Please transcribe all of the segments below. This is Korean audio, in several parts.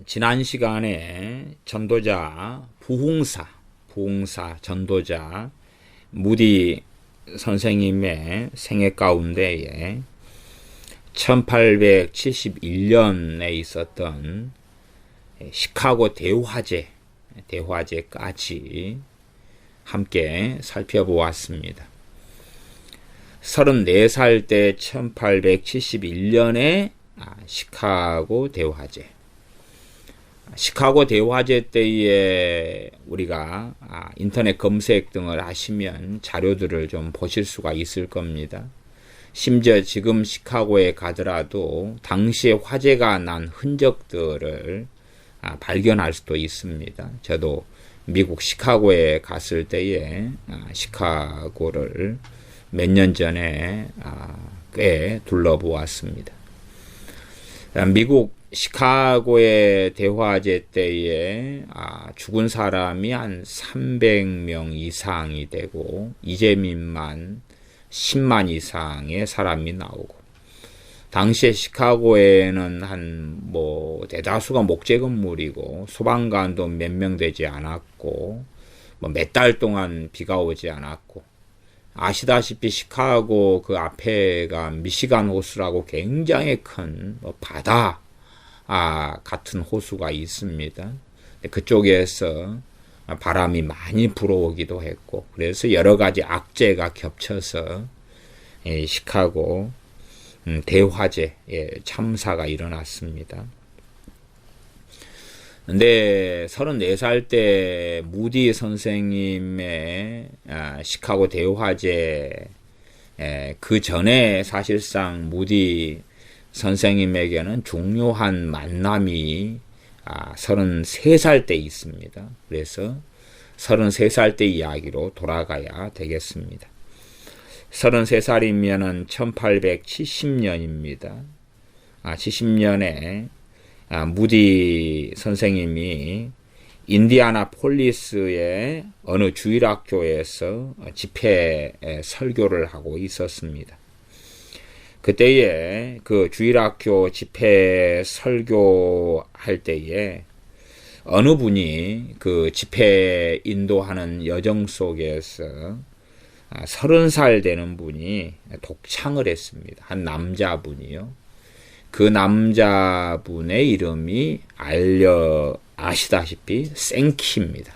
지난 시간에 전도자 부흥사 전도자 무디 선생님의 생애 가운데에 1871년에 있었던 시카고 대화제까지 함께 살펴보았습니다. 34살 때 1871년에 시카고 대화제. 시카고 대화제 때에 우리가 인터넷 검색 등을 하시면 자료들을 좀 보실 수가 있을 겁니다. 심지어 지금 시카고에 가더라도 당시에 화재가 난 흔적들을 발견할 수도 있습니다. 저도 미국 시카고에 갔을 때에 시카고를 몇 년 전에 꽤 둘러보았습니다. 미국 시카고의 대화제 때에 죽은 사람이 한 300명 이상이 되고 이재민만 10만 이상의 사람이 나오고, 당시에 시카고에는 대다수가 목재 건물이고 소방관도 몇 명 되지 않았고 몇 달 동안 비가 오지 않았고, 아시다시피 시카고 그 앞에가 미시간 호수라고 굉장히 큰 바다 같은 호수가 있습니다. 그쪽에서 바람이 많이 불어오기도 했고, 그래서 여러 가지 악재가 겹쳐서 시카고 대화재 참사가 일어났습니다. 근데 34살 때 무디 선생님의 시카고 대화제 그 전에 사실상 무디 선생님에게는 중요한 만남이 33살 때 있습니다. 그래서 33살 때 이야기로 돌아가야 되겠습니다. 33살이면은 1870년입니다. 70년에 무디 선생님이 인디아나폴리스의 어느 주일학교에서 집회 설교를 하고 있었습니다. 그때에 그 주일학교 집회 설교할 때에 어느 분이 그 집회 인도하는 여정 속에서 30살 되는 분이 독창을 했습니다. 한 남자분이요. 그 남자분의 이름이 아시다시피 생키입니다.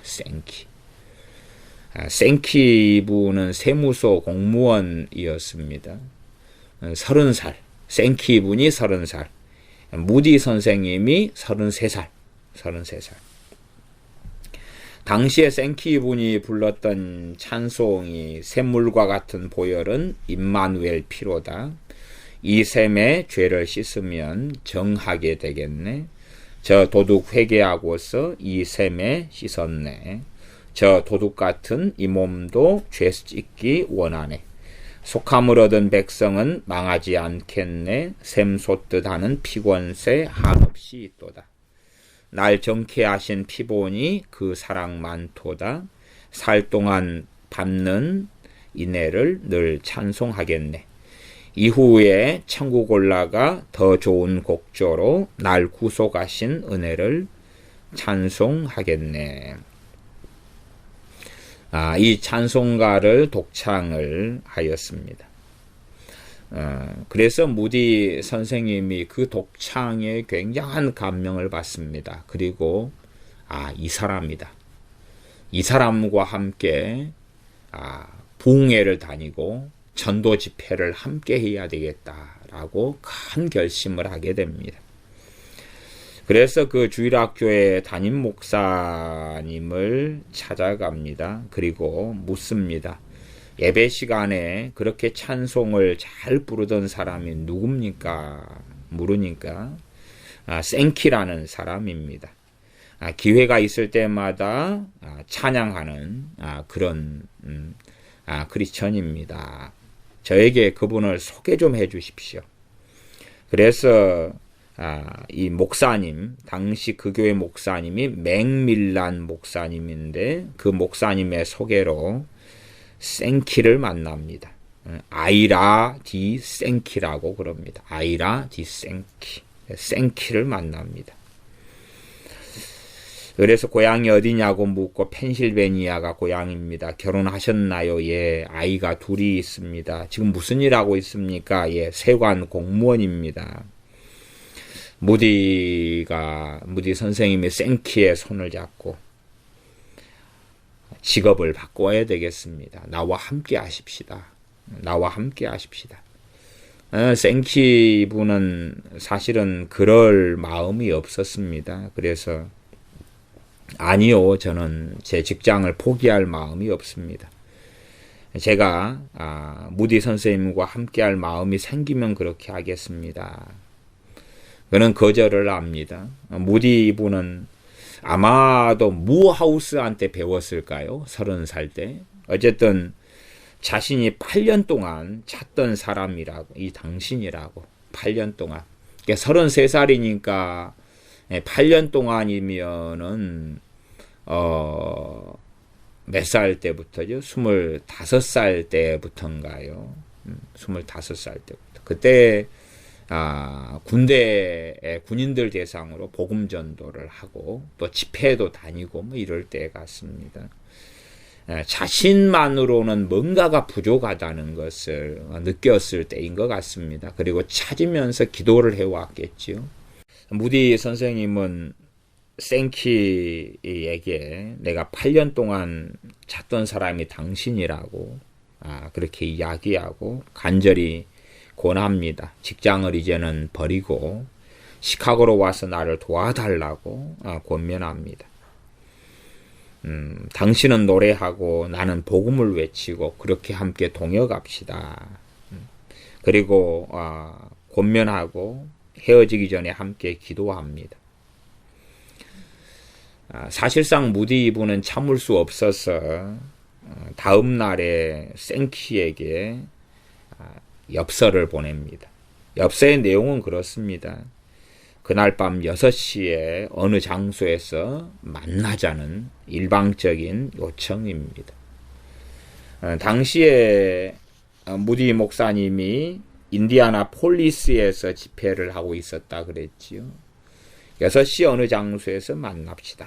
생키 분은 세무서 공무원이었습니다. 30살, 생키 분이 30살, 무디 선생님이 33살. 당시에 생키 분이 불렀던 찬송이 샘물과 같은 보혈은 임마누엘 피로다. 이 샘에 죄를 씻으면 정하게 되겠네. 저 도둑 회개하고서 이 샘에 씻었네. 저 도둑 같은 이 몸도 죄 씻기 원하네. 속함을 얻은 백성은 망하지 않겠네. 샘 솟듯 하는 피권세 한없이 있도다. 날 정케 하신 피보니 그 사랑 많도다. 살 동안 밟는 인애를 늘 찬송하겠네. 이후에 천국 올라가 더 좋은 곡조로 날 구속하신 은혜를 찬송하겠네. 이 찬송가를 독창을 하였습니다. 그래서 무디 선생님이 그 독창에 굉장한 감명을 받습니다. 그리고 이 사람이다. 이 사람과 함께 부흥회를 다니고 전도 집회를 함께 해야 되겠다라고 큰 결심을 하게 됩니다. 그래서 그 주일학교의 담임 목사님을 찾아갑니다. 그리고 묻습니다. 예배 시간에 그렇게 찬송을 잘 부르던 사람이 누굽니까? 물으니까 생키라는 사람입니다. 기회가 있을 때마다 찬양하는 그런 크리스천입니다. 저에게 그분을 소개 좀 해 주십시오. 그래서 이 목사님, 당시 그 교회 목사님이 맥밀란 목사님인데 그 목사님의 소개로 생키를 만납니다. 아이라 디 생키라고 그럽니다. 아이라 디 생키. 생키를 만납니다. 그래서 고향이 어디냐고 묻고 펜실베니아가 고향입니다. 결혼하셨나요? 예, 아이가 둘이 있습니다. 지금 무슨 일 하고 있습니까? 예, 세관 공무원입니다. 무디 선생님이 생키의 손을 잡고 직업을 바꿔야 되겠습니다. 나와 함께 하십시다. 나와 함께 하십시다. 생키 분은 사실은 그럴 마음이 없었습니다. 그래서 아니요, 저는 제 직장을 포기할 마음이 없습니다. 제가 무디 선생님과 함께할 마음이 생기면 그렇게 하겠습니다. 그는 거절을 합니다. 무디 분은 아마도 무하우스한테 배웠을까요? 30살 때. 어쨌든 자신이 8년 동안 찾던 사람이라고, 이 당신이라고. 8년 동안. 그러니까 33살이니까 8년 동안이면은 몇 살 때부터죠? 25살 때부터인가요? 25살 때부터. 그때 군대의 군인들 대상으로 복음 전도를 하고 또 집회도 다니고 뭐 이럴 때 같습니다. 자신만으로는 뭔가가 부족하다는 것을 느꼈을 때인 것 같습니다. 그리고 찾으면서 기도를 해왔겠지요. 무디 선생님은 생키에게 내가 8년 동안 찾던 사람이 당신이라고 그렇게 이야기하고 간절히 권합니다. 직장을 이제는 버리고 시카고로 와서 나를 도와달라고 권면합니다. 당신은 노래하고 나는 복음을 외치고 그렇게 함께 동역합시다. 그리고 권면하고 헤어지기 전에 함께 기도합니다. 사실상 무디 이분은 참을 수 없어서 다음 날에 생키에게 엽서를 보냅니다. 엽서의 내용은 그렇습니다. 그날 밤 6시에 어느 장소에서 만나자는 일방적인 요청입니다. 당시에 무디 목사님이 인디아나 폴리스에서 집회를 하고 있었다 그랬지요. 6시 어느 장소에서 만납시다.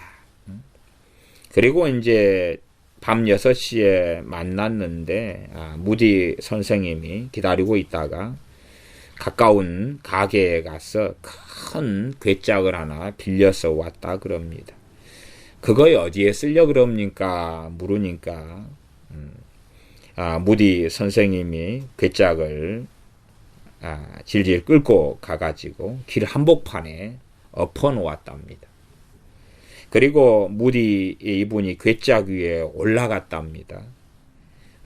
그리고 이제 밤 6시에 만났는데 무디 선생님이 기다리고 있다가 가까운 가게에 가서 큰 괴짝을 하나 빌려서 왔다 그럽니다. 그거에 어디에 쓰려 그럽니까? 물으니까 무디 선생님이 괴짝을 질질 끌고 가가지고 길 한복판에 엎어놓았답니다. 그리고 무디 이분이 괴짝 위에 올라갔답니다.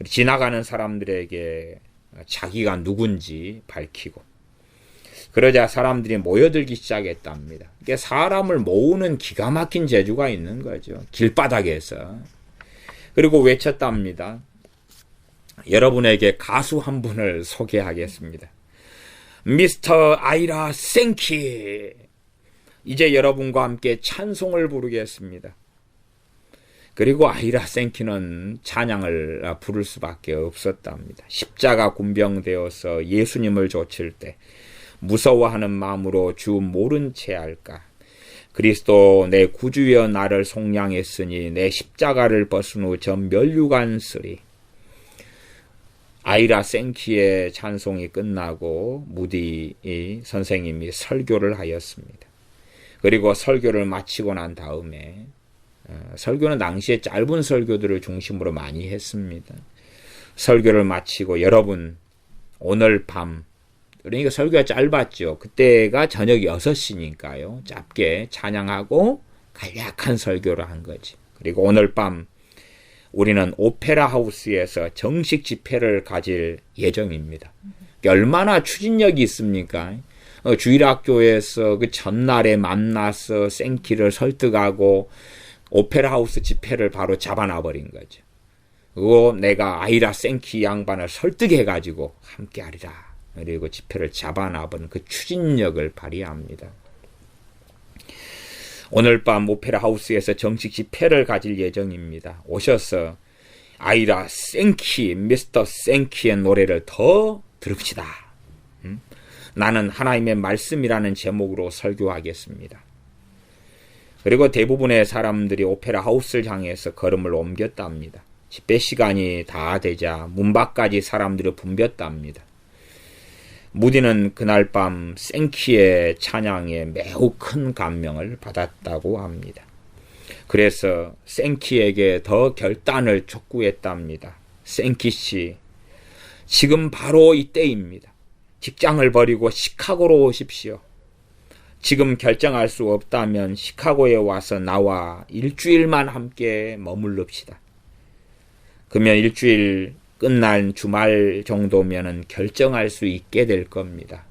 지나가는 사람들에게 자기가 누군지 밝히고 그러자 사람들이 모여들기 시작했답니다. 그러니까 사람을 모으는 기가 막힌 재주가 있는 거죠. 길바닥에서. 그리고 외쳤답니다. 여러분에게 가수 한 분을 소개하겠습니다. 미스터 아이라 생키. 이제 여러분과 함께 찬송을 부르겠습니다. 그리고 아이라 생키는 찬양을 부를 수밖에 없었답니다. 십자가 군병되어서 예수님을 좇을 때 무서워하는 마음으로 주 모른 채 할까. 그리스도 내 구주여 나를 속량했으니 내 십자가를 벗은 후 전 멸류관 쓰리. 아이라 생키의 찬송이 끝나고 무디 선생님이 설교를 하였습니다. 그리고 설교를 마치고 난 다음에 설교는 당시에 짧은 설교들을 중심으로 많이 했습니다. 설교를 마치고 여러분 오늘 밤 그러니까 설교가 짧았죠. 그때가 저녁 6시니까요. 짧게 찬양하고 간략한 설교를 한 거지. 그리고 오늘 밤 우리는 오페라 하우스에서 정식 집회를 가질 예정입니다. 얼마나 추진력이 있습니까? 주일학교에서 그 전날에 만나서 생키를 설득하고 오페라 하우스 집회를 바로 잡아놔버린 거죠. 그리고 내가 아이라 생키 양반을 설득해가지고 함께 하리라. 그리고 집회를 잡아놔버린 그 추진력을 발휘합니다. 오늘 밤 오페라 하우스에서 정식 집회를 가질 예정입니다. 오셔서 아이라 생키, 미스터 생키의 노래를 더 들읍시다. 나는 하나님의 말씀이라는 제목으로 설교하겠습니다. 그리고 대부분의 사람들이 오페라 하우스를 향해서 걸음을 옮겼답니다. 집회 시간이 다 되자 문 밖까지 사람들이 붐볐답니다. 무디는 그날 밤 생키의 찬양에 매우 큰 감명을 받았다고 합니다. 그래서 생키에게 더 결단을 촉구했답니다. 생키 씨, 지금 바로 이때입니다. 직장을 버리고 시카고로 오십시오. 지금 결정할 수 없다면 시카고에 와서 나와 일주일만 함께 머물릅시다. 그러면 일주일 끝난 주말 정도면은 결정할 수 있게 될 겁니다.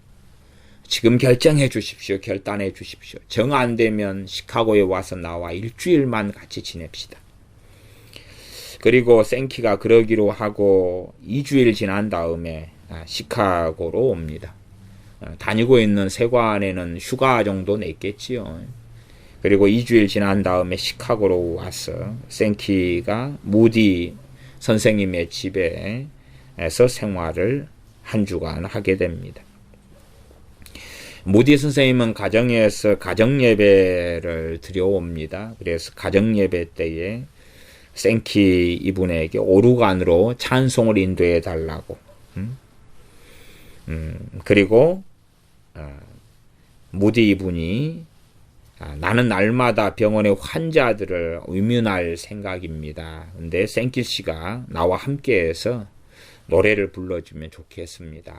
지금 결정해 주십시오. 결단해 주십시오. 정 안 되면 시카고에 와서 나와 일주일만 같이 지냅시다. 그리고 생키가 그러기로 하고 2주일 지난 다음에 시카고로 옵니다. 다니고 있는 세관에는 휴가 정도 냈겠지요. 그리고 2주일 지난 다음에 시카고로 와서 생키가 무디 선생님의 집에서 생활을 한 주간 하게 됩니다. 무디 선생님은 가정에서 가정예배를 드려옵니다. 그래서 가정예배 때에 생키 이분에게 오르간으로 찬송을 인도해 달라고. 그리고 무디 이분이 나는 날마다 병원의 환자들을 의문할 생각입니다. 근데 생키 씨가 나와 함께해서 노래를 불러주면 좋겠습니다.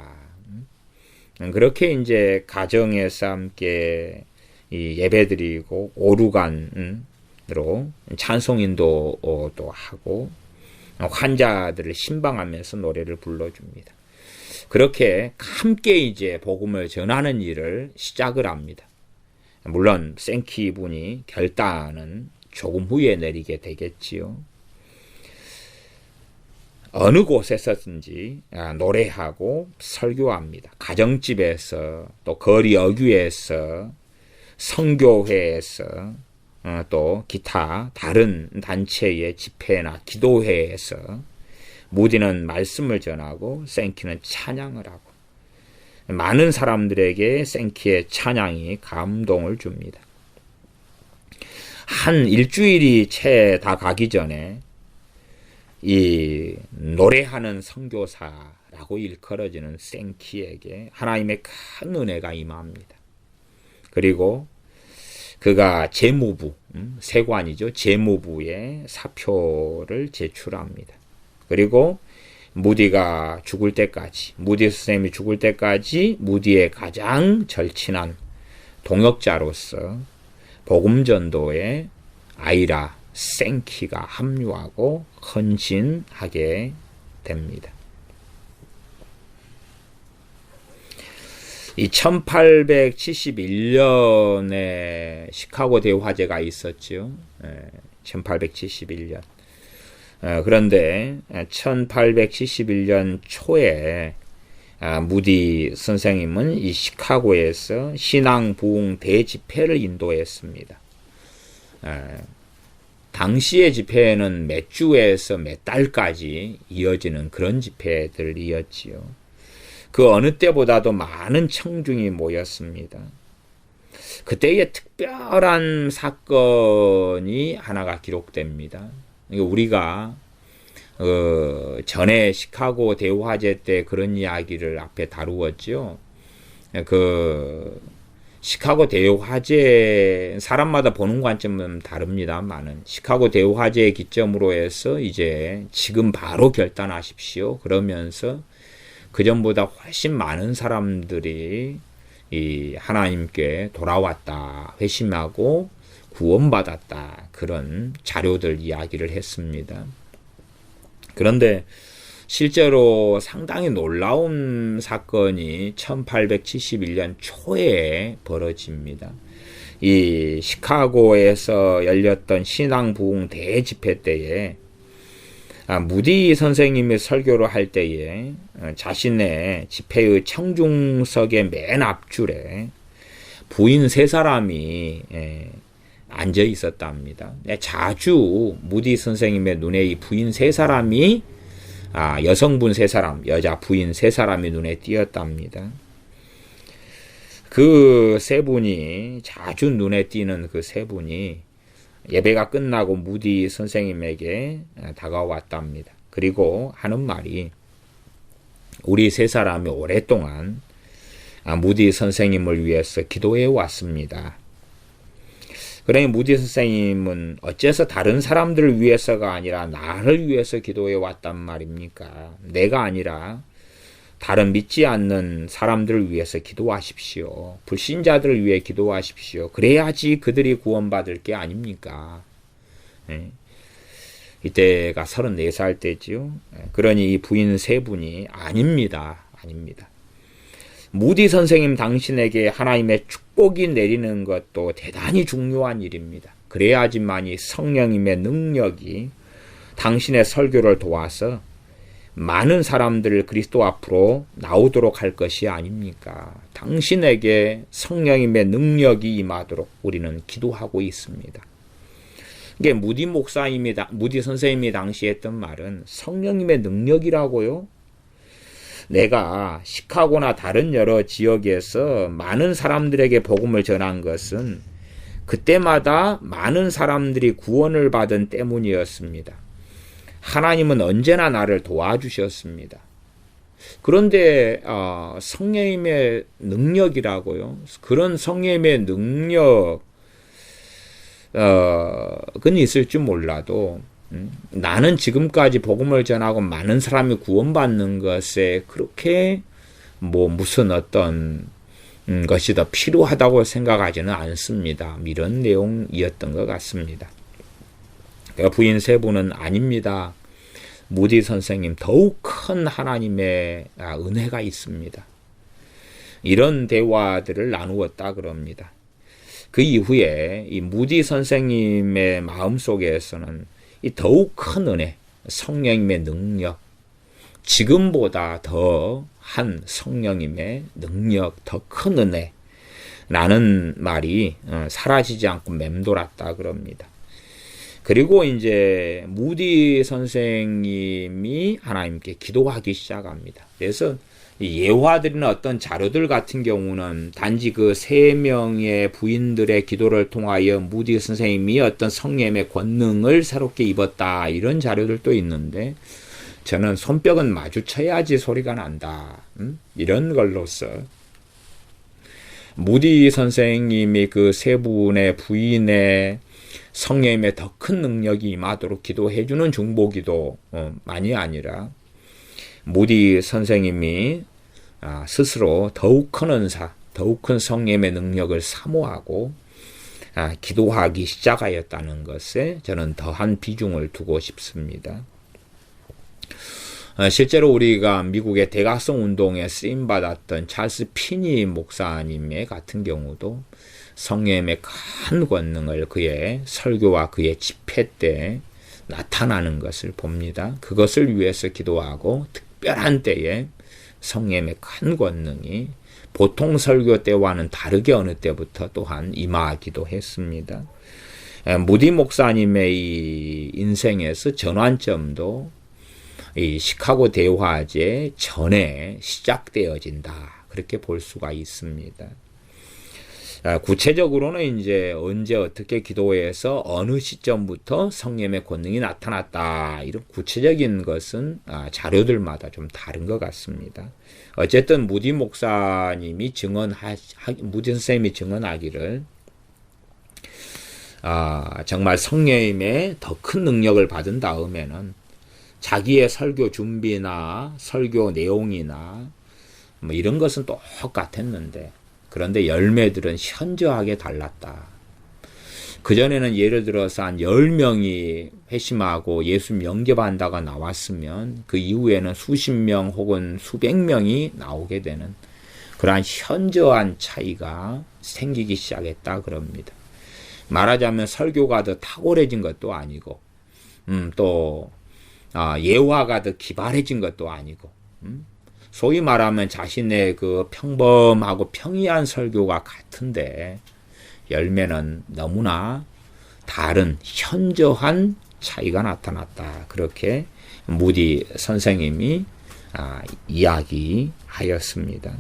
그렇게 이제 가정에서 함께 이 예배드리고 오르간으로 찬송 인도도 하고 환자들을 신방하면서 노래를 불러줍니다. 그렇게 함께 이제 복음을 전하는 일을 시작을 합니다. 물론 생키 분이 결단은 조금 후에 내리게 되겠지요. 어느 곳에서든지 노래하고 설교합니다. 가정집에서 또 거리 어귀에서 성교회에서 또 기타 다른 단체의 집회나 기도회에서 무디는 말씀을 전하고 생키는 찬양을 하고 많은 사람들에게 생키의 찬양이 감동을 줍니다. 한 일주일이 채 다 가기 전에 이 노래하는 선교사라고 일컬어지는 생키에게 하나님의 큰 은혜가 임합니다. 그리고 그가 재무부, 세관이죠. 재무부에 사표를 제출합니다. 그리고 무디가 죽을 때까지, 무디 선생님이 죽을 때까지 무디의 가장 절친한 동역자로서 복음전도에 아이라 생키가 합류하고 헌신하게 됩니다. 이 1871년에 시카고 대화제가 있었죠. 1871년. 그런데 1871년 초에 무디 선생님은 이 시카고에서 신앙 부흥 대집회를 인도했습니다. 당시의 집회는 몇 주에서 몇 달까지 이어지는 그런 집회들이었지요. 그 어느 때보다도 많은 청중이 모였습니다. 그때의 특별한 사건이 하나가 기록됩니다. 우리가 전에 시카고 대화제 때 그런 이야기를 앞에 다루었죠. 시카고 대화제 사람마다 보는 관점은 다릅니다만은 시카고 대화제의 기점으로 해서 이제 지금 바로 결단하십시오. 그러면서 그 전보다 훨씬 많은 사람들이 이 하나님께 돌아왔다, 회심하고 구원받았다, 그런 자료들 이야기를 했습니다. 그런데 실제로 상당히 놀라운 사건이 1871년 초에 벌어집니다. 이 시카고에서 열렸던 신앙 부흥 대집회 때에 무디 선생님이 설교를 할 때에 자신의 집회의 청중석의 맨 앞줄에 부인 3사람이 앉아 있었답니다. 자주 무디 선생님의 눈에 이 부인 3사람이 여성분 3사람, 여자 부인 3사람이 눈에 띄었답니다. 그 3분이 자주 눈에 띄는 그 3분이 예배가 끝나고 무디 선생님에게 다가왔답니다. 그리고 하는 말이 우리 세 사람이 오랫동안 무디 선생님을 위해서 기도해 왔습니다. 그러니 무디 선생님은 어째서 다른 사람들을 위해서가 아니라 나를 위해서 기도해 왔단 말입니까? 내가 아니라 다른 믿지 않는 사람들을 위해서 기도하십시오. 불신자들을 위해 기도하십시오. 그래야지 그들이 구원받을 게 아닙니까? 네. 이때가 34살 때지요. 그러니 이 부인 세 분이 아닙니다. 무디 선생님 당신에게 하나님의 축복이 내리는 것도 대단히 중요한 일입니다. 그래야지만이 성령님의 능력이 당신의 설교를 도와서 많은 사람들을 그리스도 앞으로 나오도록 할 것이 아닙니까? 당신에게 성령님의 능력이 임하도록 우리는 기도하고 있습니다. 이게 무디 선생님이 당시 했던 말은 성령님의 능력이라고요? 내가 시카고나 다른 여러 지역에서 많은 사람들에게 복음을 전한 것은 그때마다 많은 사람들이 구원을 받은 때문이었습니다. 하나님은 언제나 나를 도와주셨습니다. 그런데 성령님의 능력이라고요? 그런 성령님의 능력은 있을지 몰라도 나는 지금까지 복음을 전하고 많은 사람이 구원받는 것에 그렇게 무슨 어떤 것이 더 필요하다고 생각하지는 않습니다. 이런 내용이었던 것 같습니다. 부인 세 분은 아닙니다. 무디 선생님 더욱 큰 하나님의 은혜가 있습니다. 이런 대화들을 나누었다 그럽니다. 그 이후에 이 무디 선생님의 마음속에서는 이 더욱 큰 은혜, 성령님의 능력, 지금보다 더한 성령님의 능력, 더 큰 은혜라는 말이 사라지지 않고 맴돌았다 그럽니다. 그리고 이제 무디 선생님이 하나님께 기도하기 시작합니다. 그래서 예화드리는 어떤 자료들 같은 경우는 단지 그 세 명의 부인들의 기도를 통하여 무디 선생님이 어떤 성령의 권능을 새롭게 입었다 이런 자료들도 있는데 저는 손뼉은 마주쳐야지 소리가 난다 이런 걸로서 무디 선생님이 그 세 분의 부인의 성령님의 더 큰 능력이 임하도록 기도해주는 중보기도만이 아니라 무디 선생님이 스스로 더욱 큰 은사, 더욱 큰 성령님의 능력을 사모하고 기도하기 시작하였다는 것에 저는 더한 비중을 두고 싶습니다. 실제로 우리가 미국의 대각성 운동에 쓰임받았던 찰스 피니 목사님의 같은 경우도 성령님의 큰 권능을 그의 설교와 그의 집회 때 나타나는 것을 봅니다. 그것을 위해서 기도하고 특별한 때에 성령님의 큰 권능이 보통 설교 때와는 다르게 어느 때부터 또한 임하기도 했습니다. 무디 목사님의 이 인생에서 전환점도 이 시카고 대화제 전에 시작되어진다. 그렇게 볼 수가 있습니다. 구체적으로는 이제 언제 어떻게 기도해서 어느 시점부터 성령의 권능이 나타났다. 이런 구체적인 것은 자료들마다 좀 다른 것 같습니다. 어쨌든 무디 목사님이 무디 선생님이 증언하기를 정말 성령님의 더 큰 능력을 받은 다음에는 자기의 설교 준비나 설교 내용이나 이런 것은 똑같았는데 그런데 열매들은 현저하게 달랐다. 그전에는 예를 들어서 한 10명이 회심하고 예수 영접한다가 나왔으면 그 이후에는 수십 명 혹은 수백 명이 나오게 되는 그러한 현저한 차이가 생기기 시작했다 그럽니다. 말하자면 설교가 더 탁월해진 것도 아니고 또 예화가 더 기발해진 것도 아니고 소위 말하면 자신의 그 평범하고 평이한 설교가 같은데 열매는 너무나 다른 현저한 차이가 나타났다. 그렇게 무디 선생님이 이야기하였습니다.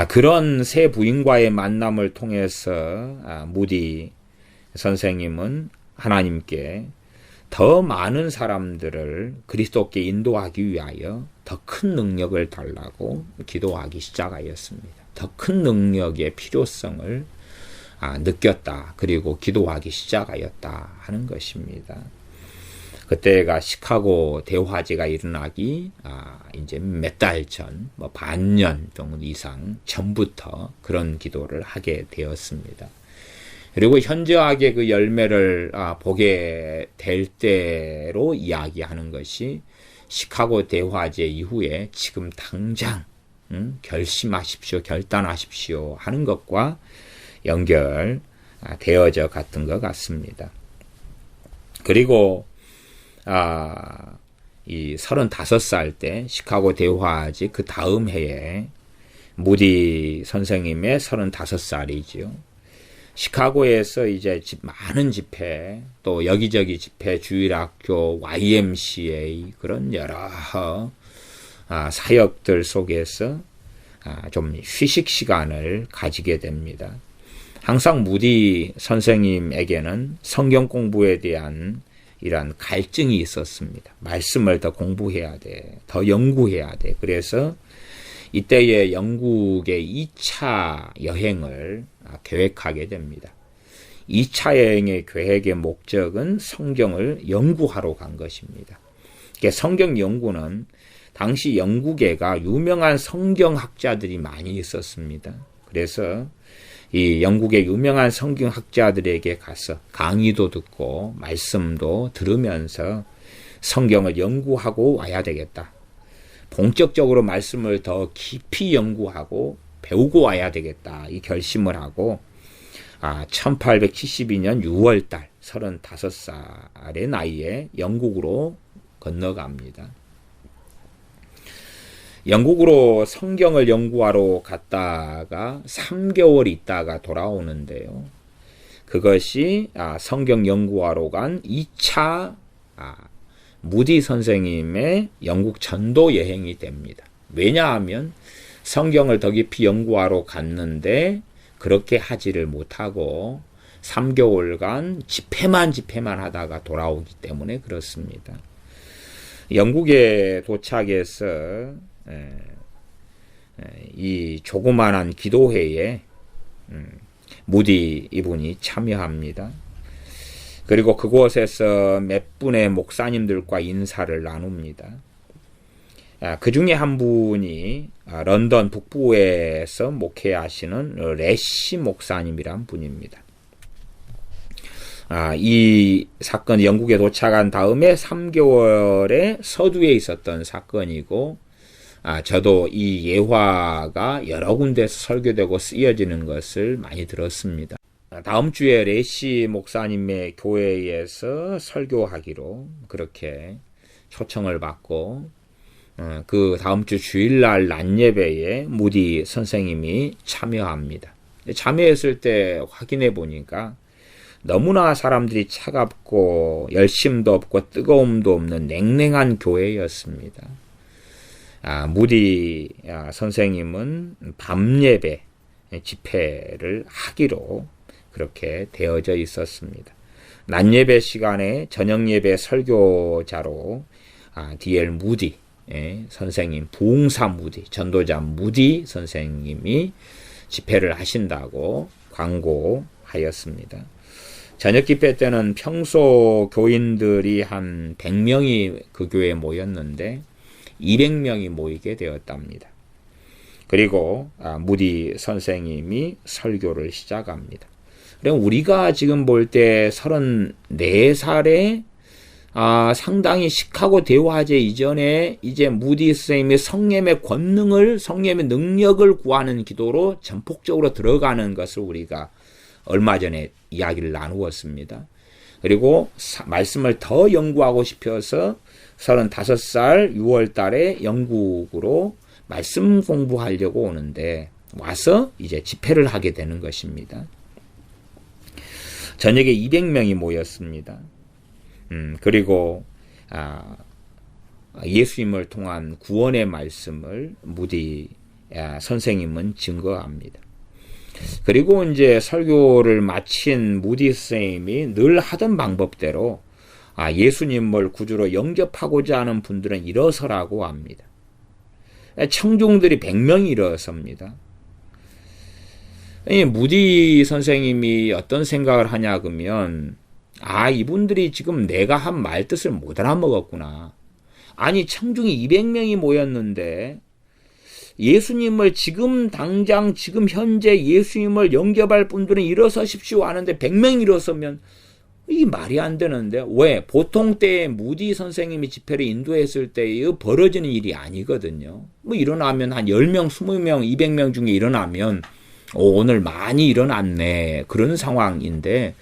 그런 세 부인과의 만남을 통해서 무디 선생님은 하나님께 더 많은 사람들을 그리스도께 인도하기 위하여 더 큰 능력을 달라고 기도하기 시작하였습니다. 더 큰 능력의 필요성을 느꼈다. 그리고 기도하기 시작하였다 하는 것입니다. 그때가 시카고 대화제가 일어나기 이제 몇 달 전, 반년 정도 이상 전부터 그런 기도를 하게 되었습니다. 그리고 현저하게 그 열매를 보게 될 때로 이야기하는 것이 시카고 대화제 이후에 지금 당장 결심하십시오, 결단하십시오 하는 것과 연결되어져 갔던 것 같습니다. 그리고 이 35살 때 시카고 대화제 그 다음 해에 무디 선생님의 35살이지요. 시카고에서 이제 많은 집회, 또 여기저기 집회, 주일학교, YMCA 그런 여러 사역들 속에서 좀 휴식 시간을 가지게 됩니다. 항상 무디 선생님에게는 성경 공부에 대한 이런 갈증이 있었습니다. 말씀을 더 공부해야 돼, 더 연구해야 돼. 그래서 이때의 영국의 2차 여행을 계획하게 됩니다. 2차 여행의 계획의 목적은 성경을 연구하러 간 것입니다. 성경 연구는 당시 영국에가 유명한 성경학자들이 많이 있었습니다. 그래서 이 영국의 유명한 성경학자들에게 가서 강의도 듣고 말씀도 들으면서 성경을 연구하고 와야 되겠다. 본격적으로 말씀을 더 깊이 연구하고 배우고 와야 되겠다. 이 결심을 하고 1872년 6월달 35살의 나이에 영국으로 건너갑니다. 영국으로 성경을 연구하러 갔다가 3개월 있다가 돌아오는데요. 그것이 성경 연구하러 간 2차 무디 선생님의 영국 전도 여행이 됩니다. 왜냐하면 성경을 더 깊이 연구하러 갔는데 그렇게 하지를 못하고 3개월간 집회만 하다가 돌아오기 때문에 그렇습니다. 영국에 도착해서 이 조그만한 기도회에 무디 이분이 참여합니다. 그리고 그곳에서 몇 분의 목사님들과 인사를 나눕니다. 그 중에 한 분이 런던 북부에서 목회하시는 레시 목사님이란 분입니다. 이 사건이 영국에 도착한 다음에 3개월에 서두에 있었던 사건이고, 저도 이 예화가 여러 군데서 설교되고 쓰여지는 것을 많이 들었습니다. 다음 주에 레시 목사님의 교회에서 설교하기로 그렇게 초청을 받고, 그 다음 주 주일날 낮예배에 무디 선생님이 참여합니다. 참여했을 때 확인해 보니까 너무나 사람들이 차갑고 열심도 없고 뜨거움도 없는 냉랭한 교회였습니다. 무디 선생님은 밤예배 집회를 하기로 그렇게 되어져 있었습니다. 낮예배 시간에 저녁예배 설교자로 D.L. 무디 선생님, 부흥사 무디, 전도자 무디 선생님이 집회를 하신다고 광고하였습니다. 저녁 집회 때는 평소 교인들이 한 100명이 그 교회에 모였는데 200명이 모이게 되었답니다. 그리고 무디 선생님이 설교를 시작합니다. 그럼 우리가 지금 볼 때 34살에 상당히 시카고 대화제 이전에 이제 무디 선생님의 성령의 권능을, 성령의 능력을 구하는 기도로 전폭적으로 들어가는 것을 우리가 얼마 전에 이야기를 나누었습니다. 그리고 말씀을 더 연구하고 싶어서 35살 6월 달에 영국으로 말씀 공부하려고 오는데 와서 이제 집회를 하게 되는 것입니다. 저녁에 200명이 모였습니다. 그리고 예수님을 통한 구원의 말씀을 무디 선생님은 증거합니다. 그리고 이제 설교를 마친 무디 선생님이 늘 하던 방법대로 예수님을 구주로 영접하고자 하는 분들은 일어서라고 합니다. 청중들이 100명이 일어섭니다. 무디 선생님이 어떤 생각을 하냐 그러면 이분들이 지금 내가 한 말 뜻을 못 알아먹었구나. 아니 청중이 200명이 모였는데 예수님을 지금 당장 지금 현재 예수님을 영접할 분들은 일어서십시오 하는데 100명이 일어서면 이 말이 안 되는데 왜? 보통 때에 무디 선생님이 집회를 인도했을 때에 벌어지는 일이 아니거든요. 뭐 일어나면 한 10명, 20명, 200명 중에 일어나면 오늘 많이 일어났네 그런 상황인데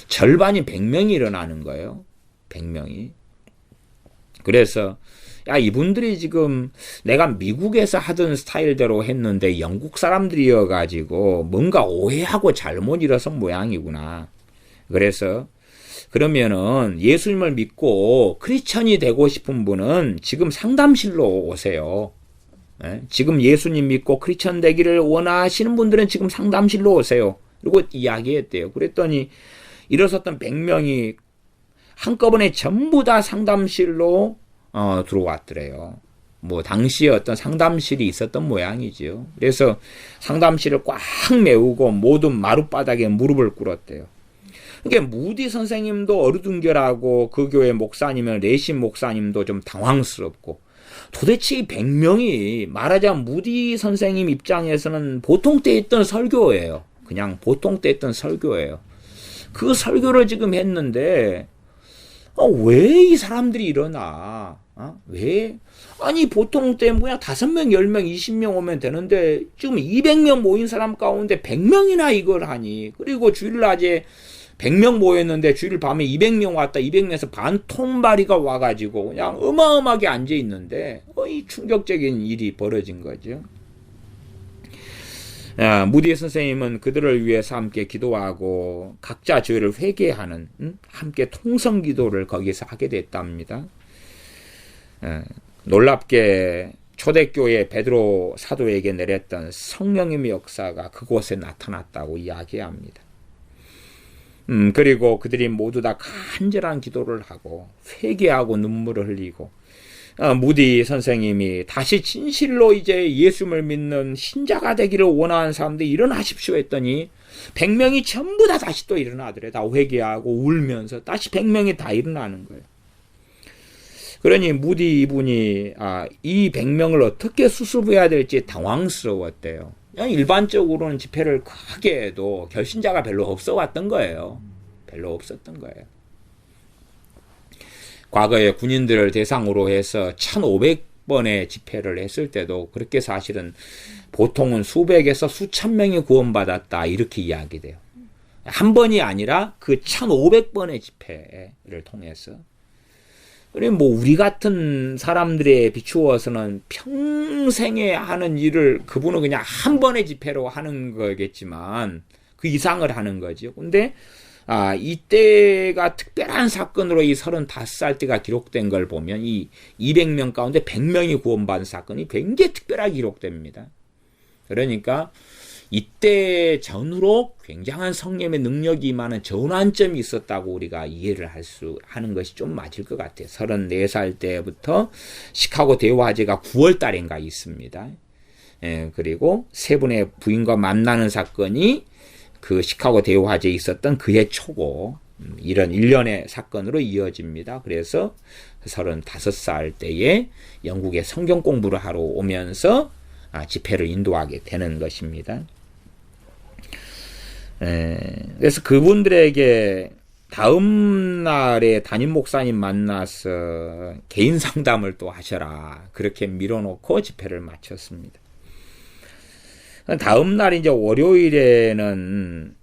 절반이 100명이 일어나는 거예요. 100명이. 그래서 이분들이 지금 내가 미국에서 하던 스타일대로 했는데 영국 사람들이어가지고 뭔가 오해하고 잘못 일어선 모양이구나. 그래서 그러면은 예수님을 믿고 크리스천이 되고 싶은 분은 지금 상담실로 오세요. 지금 예수님 믿고 크리스천 되기를 원하시는 분들은 지금 상담실로 오세요. 그리고 이야기했대요. 그랬더니 일어섰던 100명이 한꺼번에 전부 다 상담실로 들어왔더래요. 뭐 당시에 어떤 상담실이 있었던 모양이죠. 그래서 상담실을 꽉 메우고 모든 마룻바닥에 무릎을 꿇었대요. 그러니까 무디 선생님도 어루둥절하고 그 교회 목사님은 레신 목사님도 좀 당황스럽고 도대체 이 100명이 말하자면 무디 선생님 입장에서는 보통 때 했던 설교예요. 그냥 보통 때 했던 설교예요. 그 설교를 지금 했는데 왜 이 사람들이 일어나? 왜? 아니 보통 때 뭐야 5명, 10명, 20명 오면 되는데 지금 200명 모인 사람 가운데 100명이나 이걸 하니. 그리고 주일낮에 100명 모였는데 주일 밤에 200명 왔다. 200명에서 반 통바리가 와가지고 그냥 어마어마하게 앉아있는데 이 충격적인 일이 벌어진 거죠. 무디 선생님은 그들을 위해서 함께 기도하고 각자 죄를 회개하는 함께 통성기도를 거기서 하게 됐답니다. 놀랍게 초대교회 베드로 사도에게 내렸던 성령님의 역사가 그곳에 나타났다고 이야기합니다. 그리고 그들이 모두 다 간절한 기도를 하고 회개하고 눈물을 흘리고 무디 선생님이 다시 진실로 이제 예수를 믿는 신자가 되기를 원하는 사람들이 일어나십시오 했더니 100명이 전부 다 다시 또 일어나더래. 다 회개하고 울면서 다시 100명이 다 일어나는 거예요. 그러니 무디 이분이 이 100명을 어떻게 수습해야 될지 당황스러웠대요. 그냥 일반적으로는 집회를 크게 해도 결신자가 별로 없어 왔던 거예요. 별로 없었던 거예요. 과거에 군인들을 대상으로 해서 1500번의 집회를 했을 때도 그렇게 사실은 보통은 수백에서 수천 명이 구원받았다 이렇게 이야기돼요. 한 번이 아니라 그 1500번의 집회를 통해서. 그리고 뭐 우리 같은 사람들에 비추어서는 평생에 하는 일을 그분은 그냥 한 번의 집회로 하는 거겠지만 그 이상을 하는 거죠. 근데 이때가 특별한 사건으로 이 35살 때가 기록된 걸 보면 이 200명 가운데 100명이 구원받은 사건이 굉장히 특별하게 기록됩니다. 그러니까 이때 전후로 굉장한 성령의 능력이 임하는 전환점이 있었다고 우리가 이해를 하는 것이 좀 맞을 것 같아요. 34살 때부터 시카고 대화제가 9월 달인가 있습니다. 그리고 세 분의 부인과 만나는 사건이 그 시카고 대화제에 있었던 그해 초고 이런 일련의 사건으로 이어집니다. 그래서 35살 때에 영국에 성경 공부를 하러 오면서 집회를 인도하게 되는 것입니다. 그래서 그분들에게 다음 날에 담임 목사님 만나서 개인 상담을 또 하셔라. 그렇게 밀어놓고 집회를 마쳤습니다. 다음 날 이제 월요일에는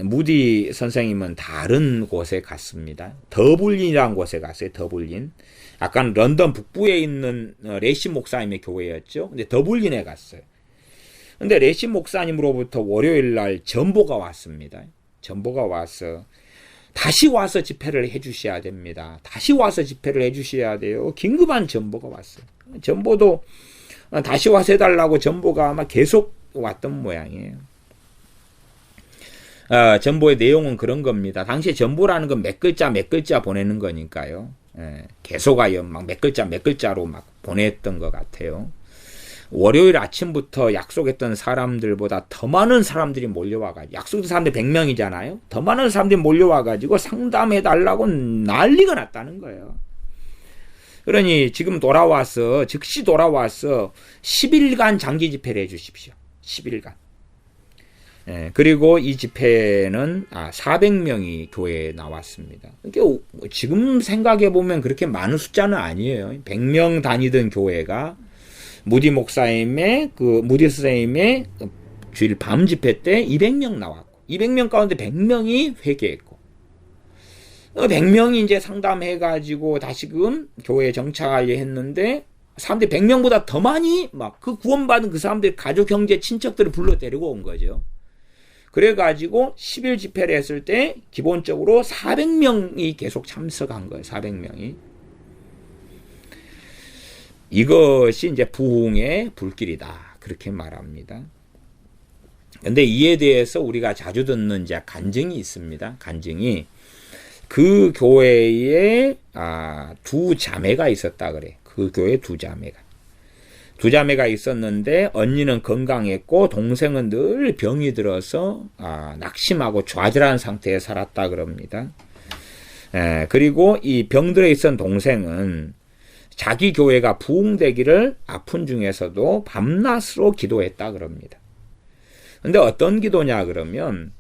무디 선생님은 다른 곳에 갔습니다. 더블린이라는 곳에 갔어요. 더블린. 약간 런던 북부에 있는 레신 목사님의 교회였죠. 근데 더블린에 갔어요. 근데 레신 목사님으로부터 월요일 날 전보가 왔습니다. 전보가 와서 다시 와서 집회를 해주셔야 됩니다. 다시 와서 집회를 해주셔야 돼요. 긴급한 전보가 왔어요. 전보도 다시 와서 해달라고 전보가 아마 계속 왔던 모양이에요. 전보의 내용은 그런 겁니다. 당시에 전보라는 건 몇 글자 몇 글자 보내는 거니까요. 계속하여 막 몇 글자 몇 글자로 막 보냈던 것 같아요. 월요일 아침부터 약속했던 사람들보다 더 많은 사람들이 몰려와가지고, 약속했던 사람들 100명이잖아요. 더 많은 사람들이 몰려와가지고 상담해달라고 난리가 났다는 거예요. 그러니 지금 즉시 돌아와서 10일간 장기 집회를 해주십시오. 10일간. 그리고 이 집회는 400명이 교회에 나왔습니다. 그러니까 지금 생각해보면 그렇게 많은 숫자는 아니에요. 100명 다니던 교회가 무디 선생님의 주일 밤 집회 때 200명 나왔고, 200명 가운데 100명이 회개했고, 100명이 이제 상담해가지고 다시금 교회에 정착하려 했는데, 사람들이 100명보다 더 많이 막 그 구원받은 그 사람들 가족, 형제, 친척들을 불러 데리고 온 거죠. 그래가지고 10일 집회를 했을 때 기본적으로 400명이 계속 참석한 거예요. 400명이. 이것이 이제 부흥의 불길이다. 그렇게 말합니다. 근데 이에 대해서 우리가 자주 듣는 이제 간증이 있습니다. 간증이 그 교회에 두 자매가 있었다 그래. 그 교회 두 자매가 있었는데 언니는 건강했고 동생은 늘 병이 들어서 낙심하고 좌절한 상태에 살았다 그럽니다. 그리고 이 병들어 있던 동생은 자기 교회가 부흥되기를 아픈 중에서도 밤낮으로 기도했다 그럽니다. 근데 어떤 기도냐 그러면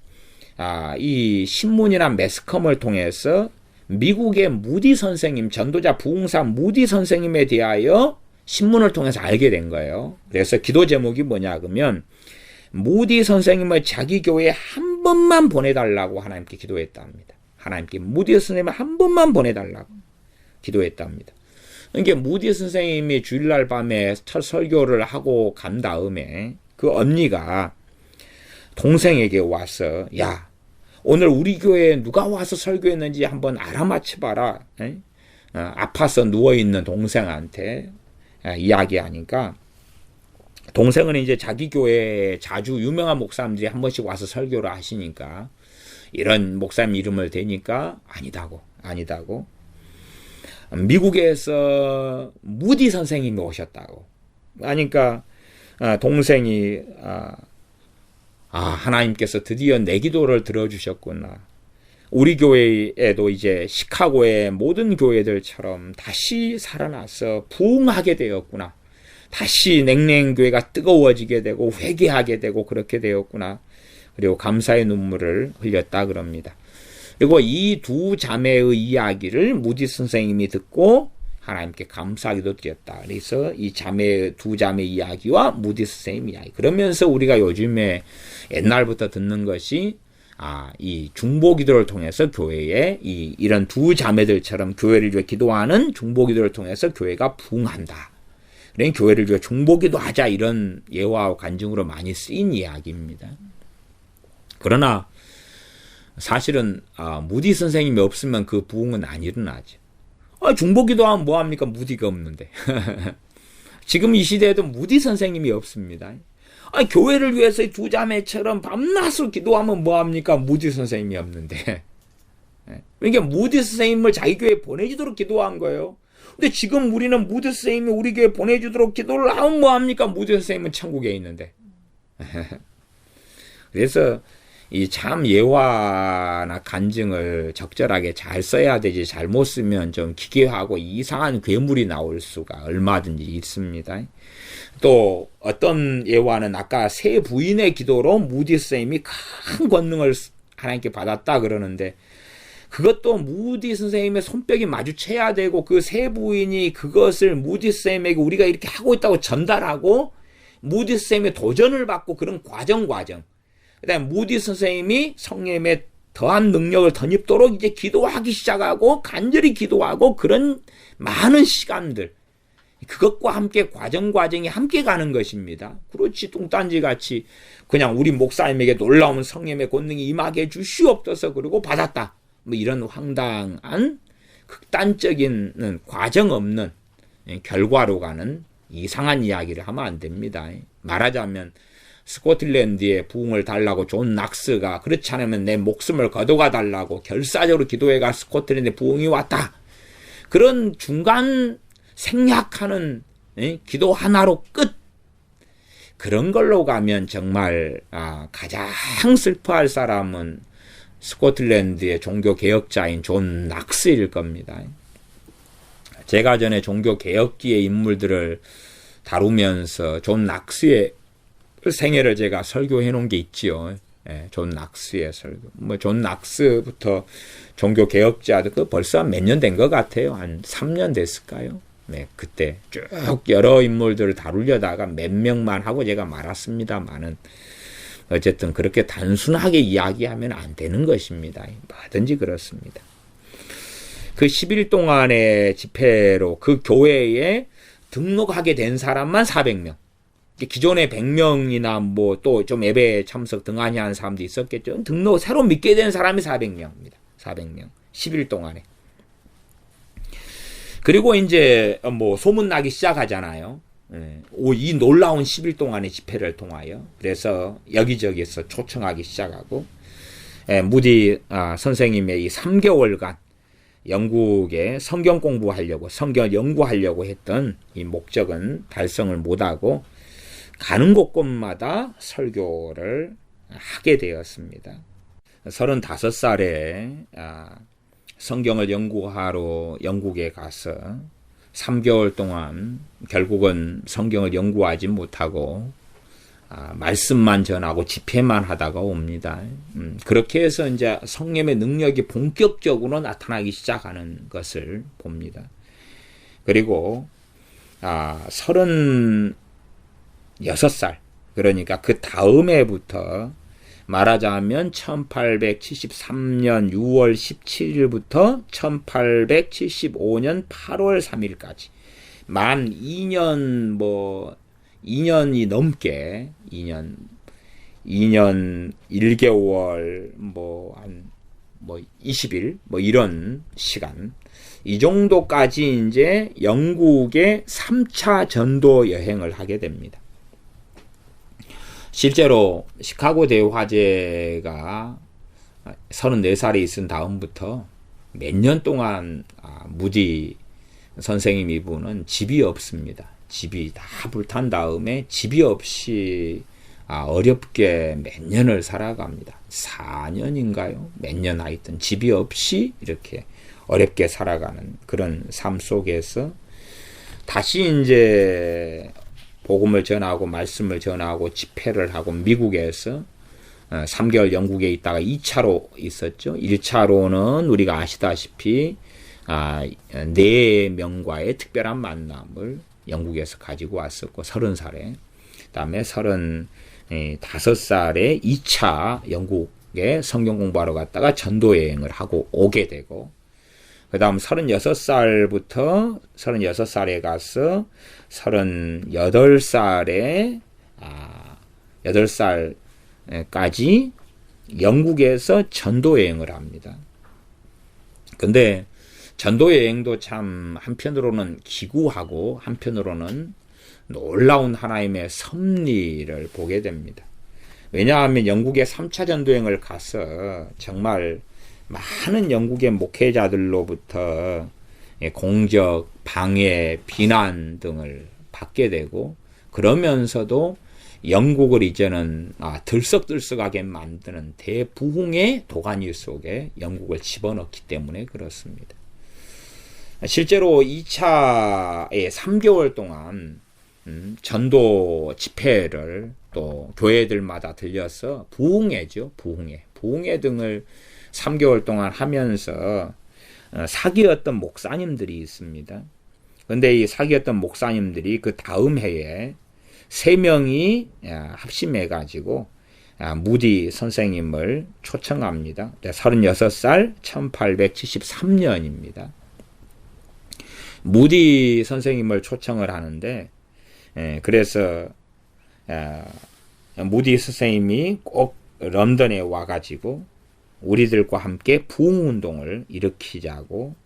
이 신문이나 매스컴을 통해서 미국의 무디 선생님, 전도자 부흥사 무디 선생님에 대하여 신문을 통해서 알게 된 거예요. 그래서 기도 제목이 뭐냐 그러면 무디 선생님을 자기 교회에 한 번만 보내달라고 하나님께 기도했답니다. 하나님께 무디 선생님을 한 번만 보내달라고 기도했답니다. 그러니까 무디 선생님이 주일날 밤에 첫 설교를 하고 간 다음에 그 언니가 동생에게 와서 야, 오늘 우리 교회에 누가 와서 설교했는지 한번 알아맞혀봐라. 아파서 누워있는 동생한테 이야기하니까 동생은 이제 자기 교회에 자주 유명한 목사님들이 한 번씩 와서 설교를 하시니까 이런 목사님 이름을 대니까 아니다고. 미국에서 무디 선생님이 오셨다고. 그러니까 동생이 하나님께서 드디어 내 기도를 들어주셨구나. 우리 교회에도 이제 시카고의 모든 교회들처럼 다시 살아나서 부흥하게 되었구나. 다시 냉랭교회가 뜨거워지게 되고 회개하게 되고 그렇게 되었구나. 그리고 감사의 눈물을 흘렸다 그럽니다. 그리고 이 두 자매의 이야기를 무디 선생님이 듣고 하나님께 감사기도 드렸다. 그래서 이 두 자매 이야기와 무디 선생님 이야기. 그러면서 우리가 요즘에 옛날부터 듣는 것이 이 중보기도를 통해서 교회에 이런 두 자매들처럼 교회를 위해 기도하는 중보기도를 통해서 교회가 부흥한다. 그러니까 교회를 위해 중보기도 하자 이런 예화와 간증으로 많이 쓰인 이야기입니다. 그러나 사실은 무디 선생님이 없으면 그 부흥은 안 일어나죠. 중보기도 하면 뭐합니까? 무디가 없는데. 지금 이 시대에도 무디 선생님이 없습니다. 교회를 위해서 두 자매처럼 밤낮으로 기도하면 뭐합니까? 무디 선생님이 없는데. 그러니까 무디 선생님을 자기 교회에 보내주도록 기도한 거예요. 근데 지금 우리는 무디 선생님이 우리 교회에 보내주도록 기도를 하면 뭐합니까? 무디 선생님은 천국에 있는데. 그래서 이 참 예화나 간증을 적절하게 잘 써야 되지 잘못 쓰면 좀 기괴하고 이상한 괴물이 나올 수가 얼마든지 있습니다. 또 어떤 예화는 아까 세 부인의 기도로 무디 선생님이 큰 권능을 하나님께 받았다 그러는데 그것도 무디 선생님의 손뼉이 마주쳐야 되고 그 세 부인이 그것을 무디 선생님에게 우리가 이렇게 하고 있다고 전달하고 무디 선생님의 도전을 받고 그런 과정 그다음에 무디 선생님이 성령님의 더한 능력을 덧입도록 이제 기도하기 시작하고 간절히 기도하고 그런 많은 시간들 그것과 함께 과정이 함께 가는 것입니다. 그렇지 뚱딴지 같이 그냥 우리 목사님에게 놀라운 성령의 권능이 임하게 주시옵소서 그러고 받았다. 뭐 이런 황당한 극단적인 과정 없는 결과로 가는 이상한 이야기를 하면 안 됩니다. 말하자면 스코틀랜드의 부흥을 달라고 존 낙스가 그렇지 않으면 내 목숨을 거둬가 달라고 결사적으로 기도해가 스코틀랜드 부흥이 왔다. 그런 중간 생략하는 기도 하나로 끝. 그런 걸로 가면 정말 가장 슬퍼할 사람은 스코틀랜드의 종교개혁자인 존 낙스일 겁니다. 제가 전에 종교개혁기의 인물들을 다루면서 존 낙스의 생애를 제가 설교해 놓은 게 있지요. 존 낙스의 설교. 존 낙스부터 종교개혁자들 벌써 몇 년 된 것 같아요. 한 3년 됐을까요? 네, 그때 쭉 여러 인물들을 다루려다가 몇 명만 하고 제가 말았습니다만은 어쨌든 그렇게 단순하게 이야기하면 안 되는 것입니다. 뭐든지 그렇습니다. 그 10일 동안의 집회로 그 교회에 등록하게 된 사람만 400명. 기존에 100명이나 뭐 또 좀 예배 참석 등한히 한 사람도 있었겠죠. 새로 믿게 된 사람이 400명입니다. 400명. 10일 동안에. 그리고 이제 뭐 소문나기 시작하잖아요. 이 놀라운 10일 동안의 집회를 통하여. 그래서 여기저기서 초청하기 시작하고, 무디 선생님의 이 3개월간 영국에 성경 공부하려고, 성경 연구하려고 했던 이 목적은 달성을 못하고 가는 곳곳마다 설교를 하게 되었습니다. 35살에 성경을 연구하러 영국에 가서 3개월 동안 결국은 성경을 연구하지 못하고 말씀만 전하고 집회만 하다가 옵니다. 그렇게 해서 이제 성령의 능력이 본격적으로 나타나기 시작하는 것을 봅니다. 그리고 36살, 그러니까 그 다음 해부터 말하자면 1873년 6월 17일부터 1875년 8월 3일까지 만 2년이 넘게 2년 1개월 한 20일 이런 시간, 이 정도까지 이제 영국의 3차 전도 여행을 하게 됩니다. 실제로 시카고 대화재가 34살에 있은 다음부터 몇 년 동안 무디 선생님 이분은 집이 없습니다. 집이 다 불탄 다음에 집이 없이 어렵게 몇 년을 살아갑니다. 4년인가요? 몇 년 하여튼 집이 없이 이렇게 어렵게 살아가는 그런 삶 속에서 다시 이제 복음을 전하고 말씀을 전하고 집회를 하고 미국에서 3개월 영국에 있다가 2차로 있었죠. 1차로는 우리가 아시다시피 4명과의 특별한 만남을 영국에서 가지고 왔었고 30살에, 그다음에 35살에 2차 영국에 성경 공부하러 갔다가 전도 여행을 하고 오게 되고, 그 다음 36살부터 36살에 가서 38살에 8살까지 영국에서 전도 여행을 합니다. 근데 전도 여행도 참 한편으로는 기구하고 한편으로는 놀라운 하나님의 섭리를 보게 됩니다. 왜냐하면 영국의 3차 전도 여행을 가서 정말 많은 영국의 목회자들로부터 공적, 방해, 비난 등을 받게 되고, 그러면서도 영국을 이제는 들썩들썩하게 만드는 대부흥의 도가니 속에 영국을 집어넣기 때문에 그렇습니다. 실제로 2차에 3개월 동안 전도 집회를 또 교회들마다 들려서 부흥회죠. 부흥회 등을 3개월 동안 하면서 사귀었던 목사님들이 있습니다. 그런데 이 사귀었던 목사님들이 그 다음 해에 3명이 합심해가지고 무디 선생님을 초청합니다. 36살 1873년입니다. 무디 선생님을 초청을 하는데, 그래서 무디 선생님이 꼭 런던에 와가지고 우리들과 함께 부흥운동을 일으키자고,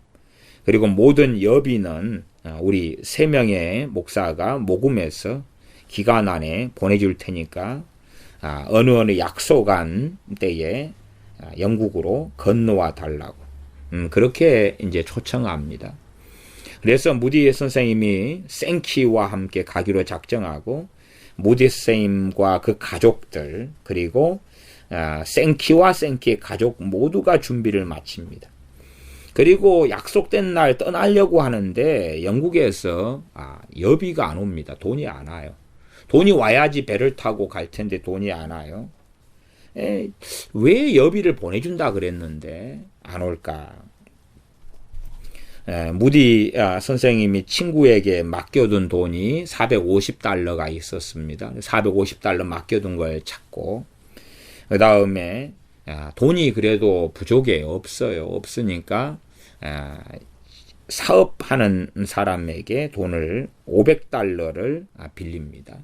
그리고 모든 여비는 우리 3명의 목사가 모금해서 기간 안에 보내줄 테니까 어느 약속한 때에 영국으로 건너와 달라고 그렇게 이제 초청합니다. 그래서 무디 선생님이 생키와 함께 가기로 작정하고 무디 선생님과 그 가족들 그리고 생키와 생키의 가족 모두가 준비를 마칩니다. 그리고 약속된 날 떠나려고 하는데 영국에서 여비가 안 옵니다. 돈이 안 와요. 돈이 와야지 배를 타고 갈 텐데 돈이 안 와요. 왜 여비를 보내준다 그랬는데 안 올까? 무디 선생님이 친구에게 맡겨둔 돈이 450달러가 있었습니다. 450달러 맡겨둔 걸 찾고 그 다음에 돈이 그래도 부족해 없어요. 없으니까 사업하는 사람에게 돈을 500달러를 빌립니다.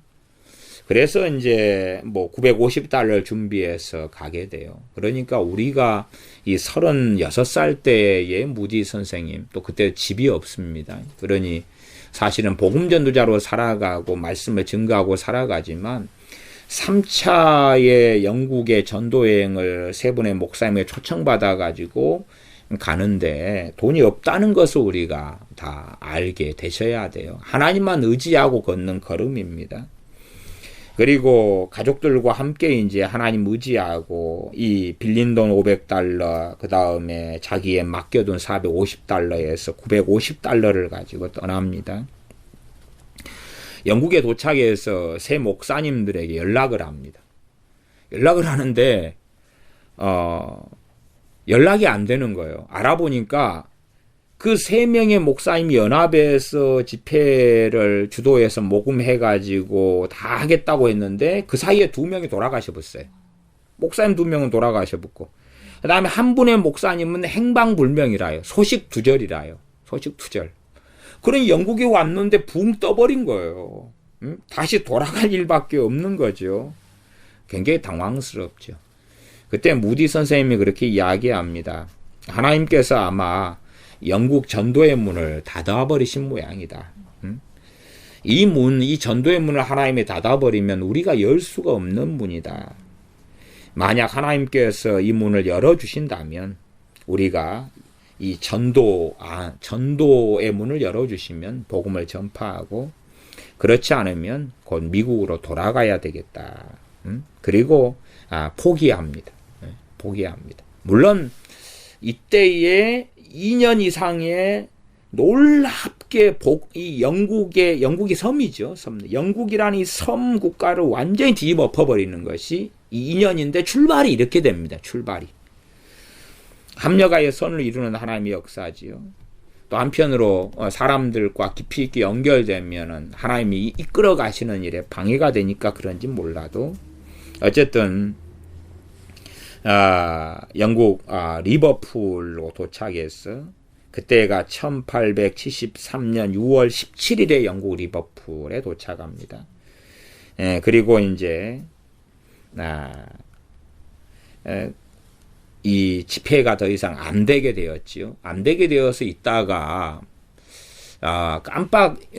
그래서 이제 뭐 950달러를 준비해서 가게 돼요. 그러니까 우리가 이 36살 때의 무디 선생님, 또 그때 집이 없습니다. 그러니 사실은 복음 전도자로 살아가고 말씀을 증거하고 살아가지만 3차의 영국의 전도 여행을 세 분의 목사님에게 초청받아 가지고 가는데 돈이 없다는 것을 우리가 다 알게 되셔야 돼요. 하나님만 의지하고 걷는 걸음입니다. 그리고 가족들과 함께 이제 하나님 의지하고 이 빌린 돈 500달러, 그 다음에 자기의 맡겨둔 450달러에서 950달러를 가지고 떠납니다. 영국에 도착해서 새 목사님들에게 연락을 합니다. 연락을 하는데 연락이 안 되는 거예요. 알아보니까 그 3명의 목사님이 연합해서 집회를 주도해서 모금해가지고 다 하겠다고 했는데 그 사이에 2명이 돌아가셔버렸어요. 목사님 2명은 돌아가셔버렸고 그 다음에 한 분의 목사님은 행방불명이라요. 소식두절이라요. 소식두절. 그러니 영국에 왔는데 붕 떠버린 거예요. 다시 돌아갈 일밖에 없는 거죠. 굉장히 당황스럽죠. 그때 무디 선생님이 그렇게 이야기합니다. 하나님께서 아마 영국 전도의 문을 닫아버리신 모양이다. 이 전도의 문을 하나님이 닫아버리면 우리가 열 수가 없는 문이다. 만약 하나님께서 이 문을 열어주신다면 우리가 이 전도의 문을 열어주시면 복음을 전파하고 그렇지 않으면 곧 미국으로 돌아가야 되겠다. 그리고 포기합니다. 포기합니다. 물론 이때에 2년 이상의 놀랍게 이 영국이 섬이죠. 영국이라는 이 섬 국가를 완전히 뒤집어 엎어버리는 것이 이 2년인데 출발이 이렇게 됩니다. 출발이. 합력하여 선을 이루는 하나님의 역사지요. 또 한편으로 사람들과 깊이 있게 연결되면은 하나님이 이끌어 가시는 일에 방해가 되니까 그런지 몰라도 어쨌든 영국 리버풀로 도착해서 그때가 1873년 6월 17일에 영국 리버풀에 도착합니다. 그리고 이제 이 집회가 더 이상 안 되게 되었지요. 안 되게 되어서 있다가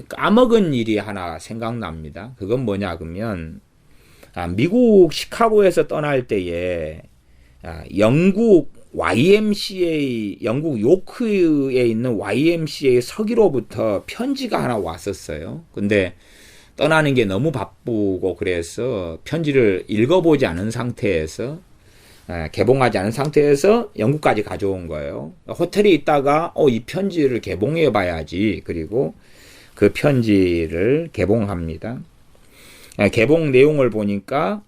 까먹은 일이 하나 생각납니다. 그건 뭐냐 그러면 미국 시카고에서 떠날 때에 영국 YMCA, 영국 요크에 있는 YMCA 서기로부터 편지가 하나 왔었어요. 근데 떠나는 게 너무 바쁘고 그래서 편지를 읽어보지 않은 상태에서 개봉하지 않은 상태에서 영국까지 가져온 거예요. 호텔에 있다가 이 편지를 개봉해 봐야지. 그리고 그 편지를 개봉합니다. 개봉 내용을 보니까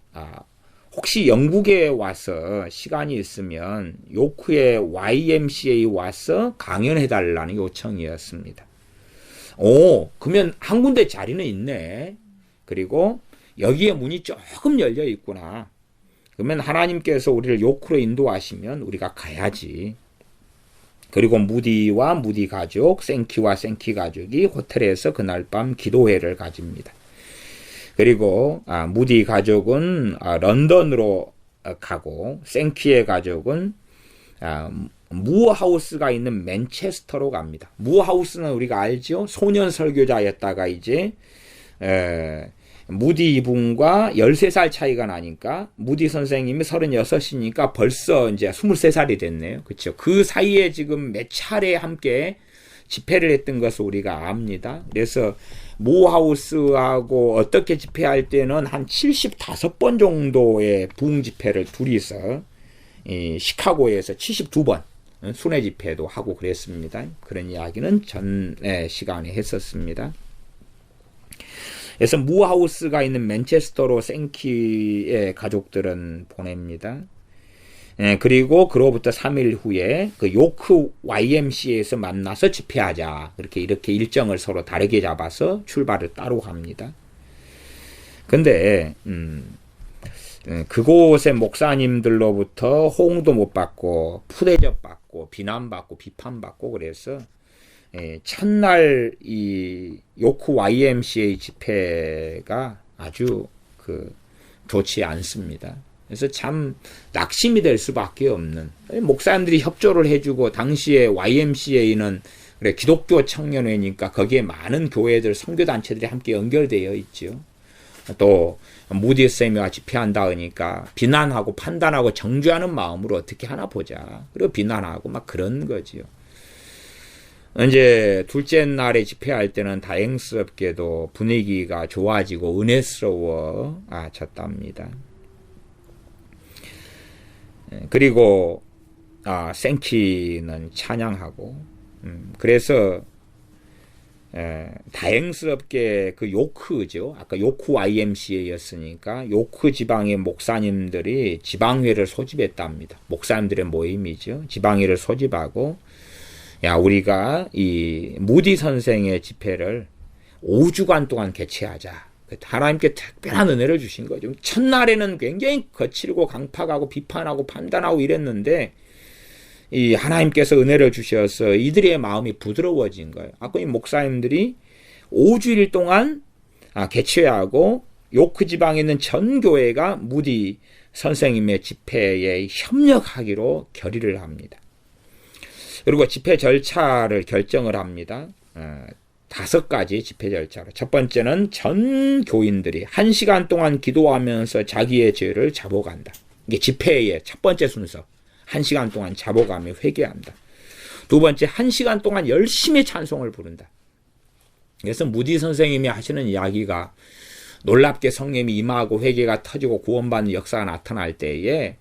혹시 영국에 와서 시간이 있으면 요크의 YMCA 와서 강연해달라는 요청이었습니다. 그러면 한 군데 자리는 있네. 그리고 여기에 문이 조금 열려 있구나. 그러면 하나님께서 우리를 요크로 인도하시면 우리가 가야지. 그리고 무디와 무디 가족, 생키와 생키 가족이 호텔에서 그날 밤 기도회를 가집니다. 그리고 무디 가족은 런던으로 가고 생키의 가족은 무하우스가 있는 맨체스터로 갑니다. 무하우스는 우리가 알죠? 소년 설교자였다가 이제 무디 이분과 13살 차이가 나니까 무디 선생님이 36이니까 벌써 이제 23살이 됐네요. 그렇죠? 그 사이에 지금 몇 차례 함께 집회를 했던 것을 우리가 압니다. 그래서 모하우스하고 어떻게 집회할 때는 한 75번 정도의 부흥 집회를 둘이서 시카고에서 72번 순회 집회도 하고 그랬습니다. 그런 이야기는 전에 시간에 했었습니다. 그래서 무하우스가 있는 맨체스터로 생키의 가족들은 보냅니다. 그리고 그로부터 3일 후에 그 요크 YMCA에서 만나서 집회하자. 이렇게 일정을 서로 다르게 잡아서 출발을 따로 합니다. 근데 그곳의 목사님들로부터 호응도 못 받고 푸대접 받고 비난받고 비판받고 그래서 첫날 이 요크 YMCA 집회가 아주 좋지 않습니다. 그래서 참 낙심이 될 수밖에 없는, 목사님들이 협조를 해주고 당시에 YMCA는 그래 기독교 청년회니까 거기에 많은 교회들 선교단체들이 함께 연결되어 있죠. 또 무디 쌤이와 집회한다 하니까 비난하고 판단하고 정죄하는 마음으로 어떻게 하나 보자. 그리고 비난하고 막 그런 거지요. 이제 둘째 날에 집회할 때는 다행스럽게도 분위기가 좋아지고 은혜스러워졌답니다. 그리고 생키는 찬양하고 그래서 다행스럽게 그 요크죠. 아까 요크 YMCA였으니까 요크 지방의 목사님들이 지방회를 소집했답니다. 목사님들의 모임이죠. 지방회를 소집하고 우리가 이 무디 선생의 집회를 5주간 동안 개최하자. 하나님께 특별한 은혜를 주신 거죠. 첫날에는 굉장히 거칠고 강팍하고 비판하고 판단하고 이랬는데 이 하나님께서 은혜를 주셔서 이들의 마음이 부드러워진 거예요. 아까 이 목사님들이 5주일 동안 개최하고 요크 지방에 있는 전 교회가 무디 선생님의 집회에 협력하기로 결의를 합니다. 그리고 집회 절차를 결정을 합니다. 5가지 집회 절차로. 첫 번째는 전 교인들이 1시간 동안 기도하면서 자기의 죄를 자복한다. 이게 집회의 첫 번째 순서. 1시간 동안 자복하며 회개한다. 두 번째, 1시간 동안 열심히 찬송을 부른다. 그래서 무디 선생님이 하시는 이야기가 놀랍게 성령이 임하고 회개가 터지고 구원받는 역사가 나타날 때에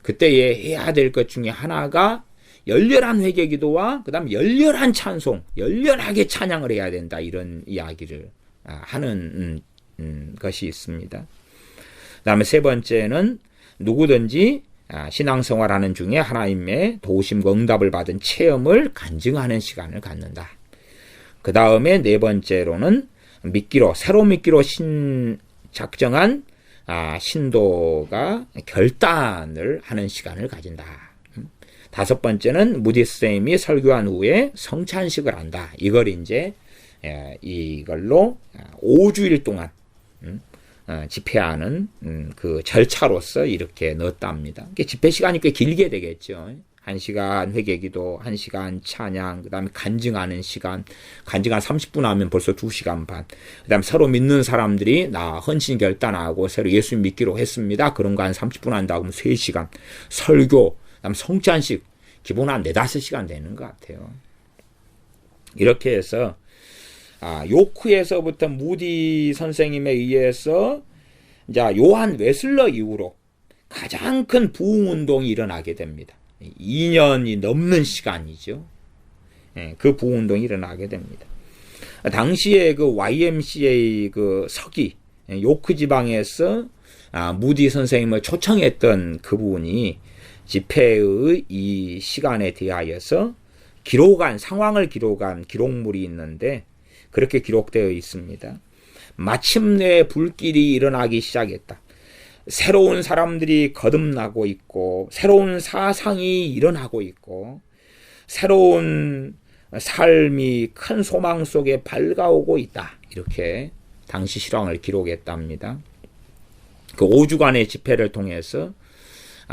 그때에 해야 될 것 중에 하나가 열렬한 회개 기도와 그 다음 열렬한 찬송, 열렬하게 찬양을 해야 된다. 이런 이야기를 하는 것이 있습니다. 그 다음에 세 번째는 누구든지 신앙생활하는 중에 하나님의 도우심과 응답을 받은 체험을 간증하는 시간을 갖는다. 그 다음에 네 번째로는 새로 믿기로 작정한 신도가 결단을 하는 시간을 가진다. 5번째는 무디 선생님이 설교한 후에 성찬식을 한다. 이걸 이제 이걸로 5주일 동안 집회하는 그 절차로서 이렇게 넣었답니다. 집회 시간이 꽤 길게 되겠죠. 1시간 회개기도, 1시간 찬양, 그 다음에 간증하는 시간, 간증한 30분 하면 벌써 2시간 반. 그 다음에 서로 믿는 사람들이 나 헌신 결단하고 서로 예수 믿기로 했습니다. 그런 거 한 30분 한다고 하면 3시간. 설교, 그 다음에 성찬식, 기본 한 4-5시간 되는 것 같아요. 이렇게 해서 요크에서부터 무디 선생님에 의해서 이제 요한 웨슬러 이후로 가장 큰 부흥운동이 일어나게 됩니다. 2년이 넘는 시간이죠. 그 부흥운동이 일어나게 됩니다. 당시에 그 YMCA 그 서기 요크 지방에서 무디 선생님을 초청했던 그분이 집회의 이 시간에 대하여서 상황을 기록한 기록물이 있는데 그렇게 기록되어 있습니다. 마침내 불길이 일어나기 시작했다. 새로운 사람들이 거듭나고 있고 새로운 사상이 일어나고 있고 새로운 삶이 큰 소망 속에 밝아오고 있다. 이렇게 당시 실황을 기록했답니다. 그 5주간의 집회를 통해서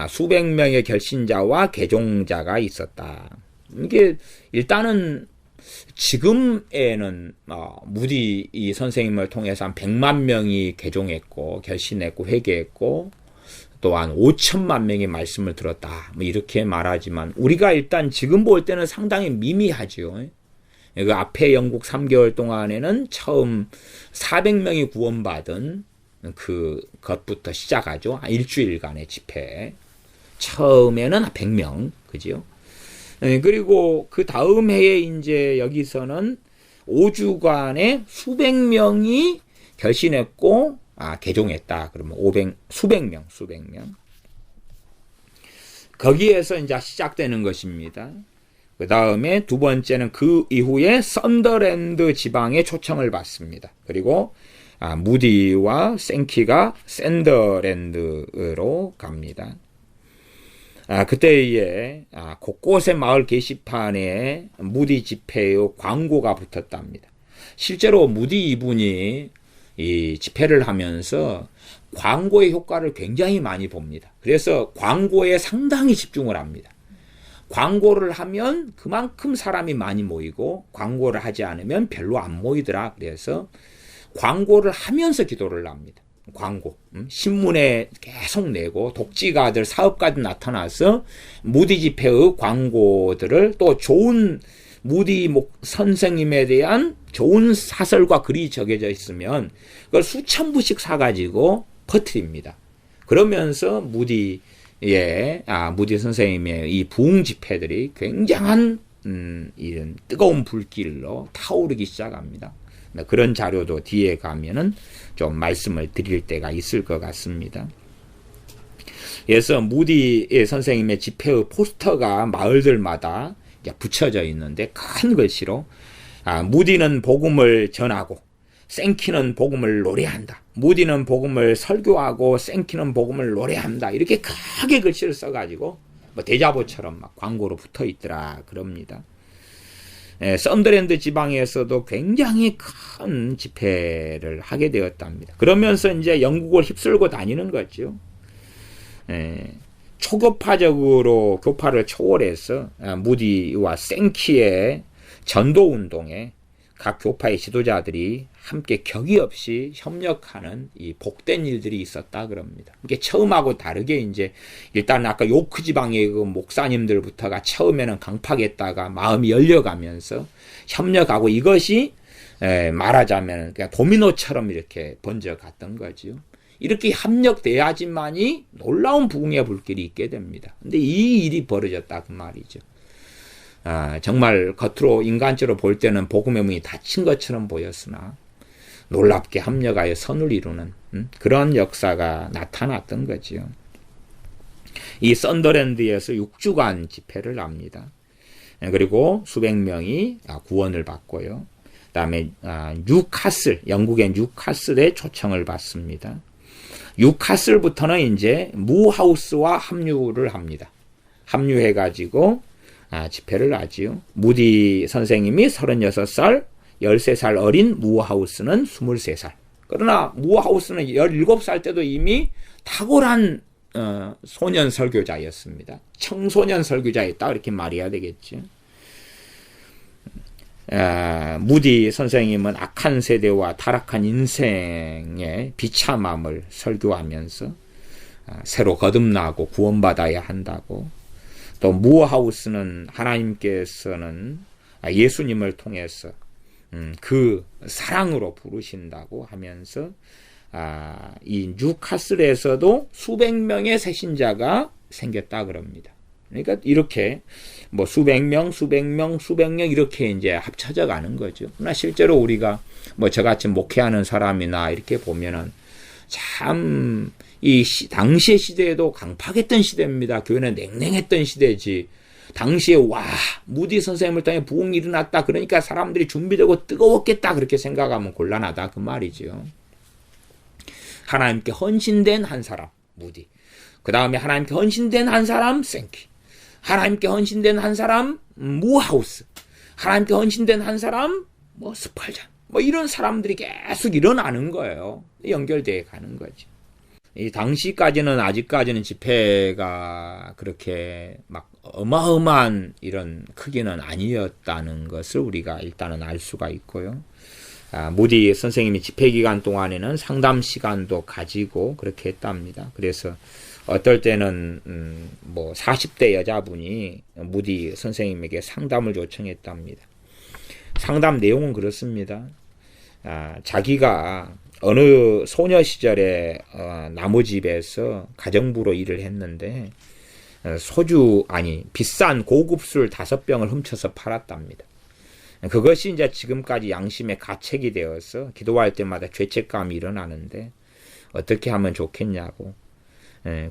수백 명의 결신자와 개종자가 있었다. 이게 일단은 지금에는 무디 이 선생님을 통해서 한 100만 명이 개종했고 결신했고 회개했고 또한 5천만 명의 말씀을 들었다. 뭐 이렇게 말하지만 우리가 일단 지금 볼 때는 상당히 미미하죠. 그 앞에 영국 3개월 동안에는 처음 400명이 구원받은 그것부터 시작하죠. 일주일간의 집회. 처음에는 100명, 그죠? 그리고 그 다음 해에 이제 여기서는 5주간에 수백 명이 결신했고, 개종했다. 그러면 수백 명. 거기에서 이제 시작되는 것입니다. 그 다음에 두 번째는 그 이후에 썬더랜드 지방에 초청을 받습니다. 그리고 무디와 생키가 샌더랜드로 갑니다. 그때에 곳곳에 마을 게시판에 무디 집회의 광고가 붙었답니다. 실제로 무디 이분이 이 집회를 하면서 광고의 효과를 굉장히 많이 봅니다. 그래서 광고에 상당히 집중을 합니다. 광고를 하면 그만큼 사람이 많이 모이고 광고를 하지 않으면 별로 안 모이더라. 그래서 광고를 하면서 기도를 합니다. 광고. 신문에 계속 내고 독지가들, 사업가들 나타나서 무디 집회의 광고들을 또 좋은 무디 선생님에 대한 좋은 사설과 글이 적혀져 있으면 그걸 수천 부씩 사가지고 퍼뜨립니다. 그러면서 무디 선생님의 이 부흥 집회들이 굉장한 이런 뜨거운 불길로 타오르기 시작합니다. 그런 자료도 뒤에 가면은 좀 말씀을 드릴 때가 있을 것 같습니다. 그래서 무디 선생님의 집회의 포스터가 마을들마다 붙여져 있는데 큰 글씨로 무디는 복음을 전하고 생키는 복음을 노래한다. 무디는 복음을 설교하고 생키는 복음을 노래한다. 이렇게 크게 글씨를 써가지고 대자보처럼 막 광고로 붙어 있더라 그럽니다. 썬더랜드 지방에서도 굉장히 큰 집회를 하게 되었답니다. 그러면서 이제 영국을 휩쓸고 다니는 거죠. 초교파적으로 교파를 초월해서 무디와 생키의 전도운동에 각 교파의 지도자들이 함께 격의 없이 협력하는 이 복된 일들이 있었다 그럽니다. 이게 처음하고 다르게 이제 일단 아까 요크 지방의 그 목사님들부터가 처음에는 강팍했다가 마음이 열려가면서 협력하고 이것이 말하자면 그냥 도미노처럼 이렇게 번져갔던 거죠. 이렇게 협력돼야지만이 놀라운 부흥의 불길이 있게 됩니다. 근데 이 일이 벌어졌다 그 말이죠. 정말 겉으로 인간적으로 볼 때는 복음의 문이 닫힌 것처럼 보였으나 놀랍게 합력하여 선을 이루는 그런 역사가 나타났던 거지요. 이 썬더랜드에서 6주간 집회를 합니다. 그리고 수백 명이 구원을 받고요. 그 다음에 뉴카슬, 영국의 뉴카슬에 초청을 받습니다. 뉴카슬부터는 이제 무하우스와 합류를 합니다. 합류해가지고 집회를 하지요. 무디 선생님이 36살, 13살 어린 무하우스는 23살. 그러나 무하우스는 17살 때도 이미 탁월한 소년 설교자였습니다. 청소년 설교자였다 이렇게 말해야 되겠죠. 무디 선생님은 악한 세대와 타락한 인생의 비참함을 설교하면서 새로 거듭나고 구원받아야 한다고, 또 무하우스는 하나님께서는 예수님을 통해서 그 사랑으로 부르신다고 하면서 이 뉴카슬에서도 수백 명의 새신자가 생겼다 그럽니다. 그러니까 이렇게 수백 명 이렇게 이제 합쳐져 가는 거죠. 그러나 실제로 우리가 저같이 목회하는 사람이나 이렇게 보면은 참 이 당시의 시대에도 강팍했던 시대입니다. 교회는 냉랭했던 시대지. 당시에 무디 선생님을 통해 부흥이 일어났다. 그러니까 사람들이 준비되고 뜨거웠겠다. 그렇게 생각하면 곤란하다. 그 말이죠. 하나님께 헌신된 한 사람, 무디. 그 다음에 하나님께 헌신된 한 사람, 생키. 하나님께 헌신된 한 사람, 무하우스. 하나님께 헌신된 한 사람, 스펄전. 이런 사람들이 계속 일어나는 거예요. 연결되어 가는 거지. 이 당시까지는 아직까지는 집회가 그렇게 막 어마어마한 이런 크기는 아니었다는 것을 우리가 일단은 알 수가 있고요. 무디 선생님이 집회 기간 동안에는 상담 시간도 가지고 그렇게 했답니다. 그래서 어떨 때는 40대 여자분이 무디 선생님에게 상담을 요청했답니다. 상담 내용은 그렇습니다. 자기가 어느 소녀 시절에 나무집에서 가정부로 일을 했는데 비싼 고급 술 5병을 훔쳐서 팔았답니다. 그것이 이제 지금까지 양심의 가책이 되어서 기도할 때마다 죄책감이 일어나는데 어떻게 하면 좋겠냐고.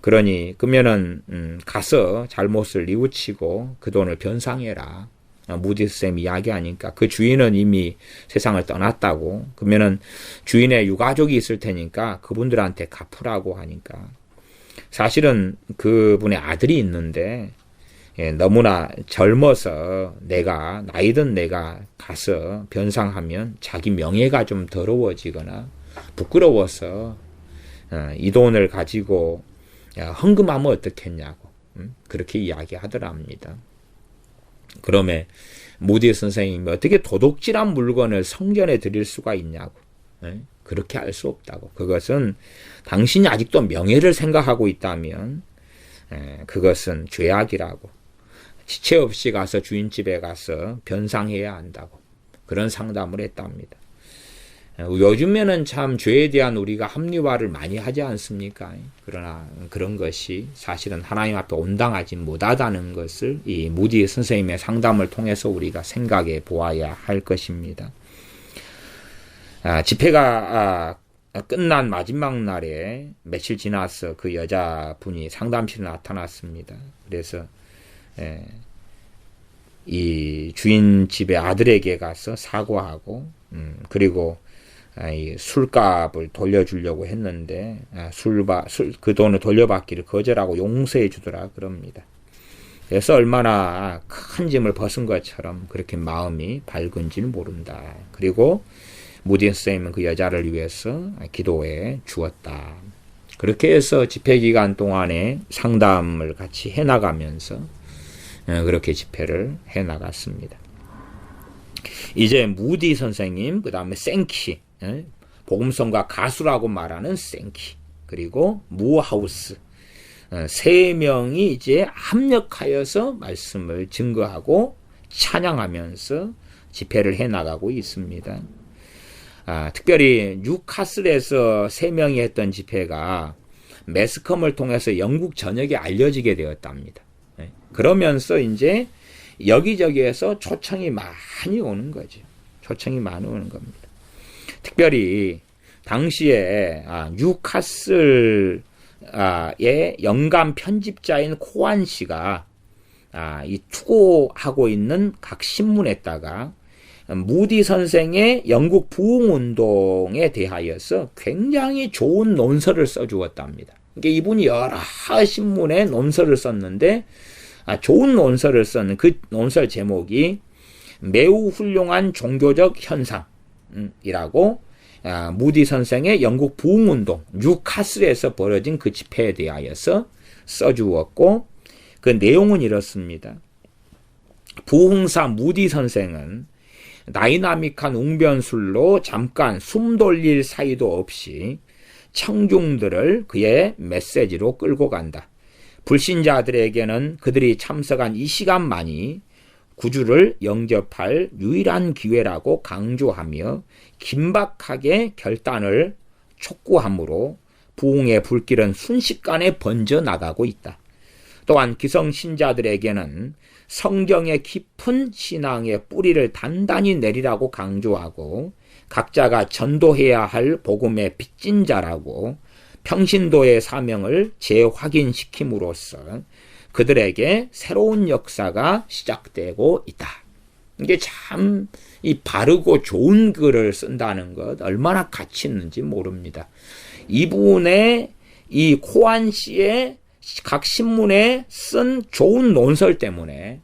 그러면은 가서 잘못을 뉘우치고 그 돈을 변상해라. 무디 쌤 이야기하니까 그 주인은 이미 세상을 떠났다고. 그러면은 주인의 유가족이 있을 테니까 그분들한테 갚으라고 하니까 사실은 그분의 아들이 있는데 너무나 젊어서 나이든 내가 가서 변상하면 자기 명예가 좀 더러워지거나 부끄러워서 이 돈을 가지고 헌금하면 어떻겠냐고 그렇게 이야기하더랍니다. 그러면 무디 선생님이 어떻게 도둑질한 물건을 성전에 드릴 수가 있냐고. 그렇게 할 수 없다고. 그것은 당신이 아직도 명예를 생각하고 있다면 그것은 죄악이라고. 지체 없이 가서 주인집에 가서 변상해야 한다고. 그런 상담을 했답니다. 요즘에는 참 죄에 대한 우리가 합리화를 많이 하지 않습니까? 그러나 그런 것이 사실은 하나님 앞에 온당하지 못하다는 것을 이 무디 선생님의 상담을 통해서 우리가 생각해 보아야 할 것입니다. 집회가 끝난 마지막 날에 며칠 지나서 그 여자분이 상담실에 나타났습니다. 그래서 이 주인집의 아들에게 가서 사과하고 그리고 이 술값을 돌려주려고 했는데 그 돈을 돌려받기를 거절하고 용서해 주더라 그럽니다. 그래서 얼마나 큰 짐을 벗은 것처럼 그렇게 마음이 밝은지는 모른다. 그리고 무디 선생님은 그 여자를 위해서 기도해 주었다. 그렇게 해서 집회 기간 동안에 상담을 같이 해나가면서 그렇게 집회를 해나갔습니다. 이제 무디 선생님, 그 다음에 생키, 복음성가 가수라고 말하는 생키, 그리고 무하우스, 세 명이 이제 합력하여서 말씀을 증거하고 찬양하면서 집회를 해나가고 있습니다. 특별히 뉴카슬에서 세 명이 했던 집회가 매스컴을 통해서 영국 전역에 알려지게 되었답니다. 그러면서 이제 여기저기에서 초청이 많이 오는 거죠. 초청이 많이 오는 겁니다. 특별히 당시에 뉴카슬의 영감 편집자인 코안 씨가 이 투고하고 있는 각 신문에다가 무디 선생의 영국 부흥운동에 대하여서 굉장히 좋은 논설을 써주었답니다. 그러니까 이분이 여러 신문에 논설을 썼는데 좋은 논설을 썼는 그 논설 제목이 매우 훌륭한 종교적 현상이라고 무디 선생의 영국 부흥운동 뉴카슬에서 벌어진 그 집회에 대하여서 써주었고 그 내용은 이렇습니다. 부흥사 무디 선생은 다이나믹한 웅변술로 잠깐 숨 돌릴 사이도 없이 청중들을 그의 메시지로 끌고 간다. 불신자들에게는 그들이 참석한 이 시간만이 구주를 영접할 유일한 기회라고 강조하며 긴박하게 결단을 촉구하므로 부흥의 불길은 순식간에 번져나가고 있다. 또한 기성신자들에게는 성경의 깊은 신앙의 뿌리를 단단히 내리라고 강조하고 각자가 전도해야 할 복음의 빚진 자라고 평신도의 사명을 재확인시킴으로써 그들에게 새로운 역사가 시작되고 있다. 이게 참 이 바르고 좋은 글을 쓴다는 것 얼마나 가치 있는지 모릅니다. 이분의 이 코안 씨의 각 신문에 쓴 좋은 논설 때문에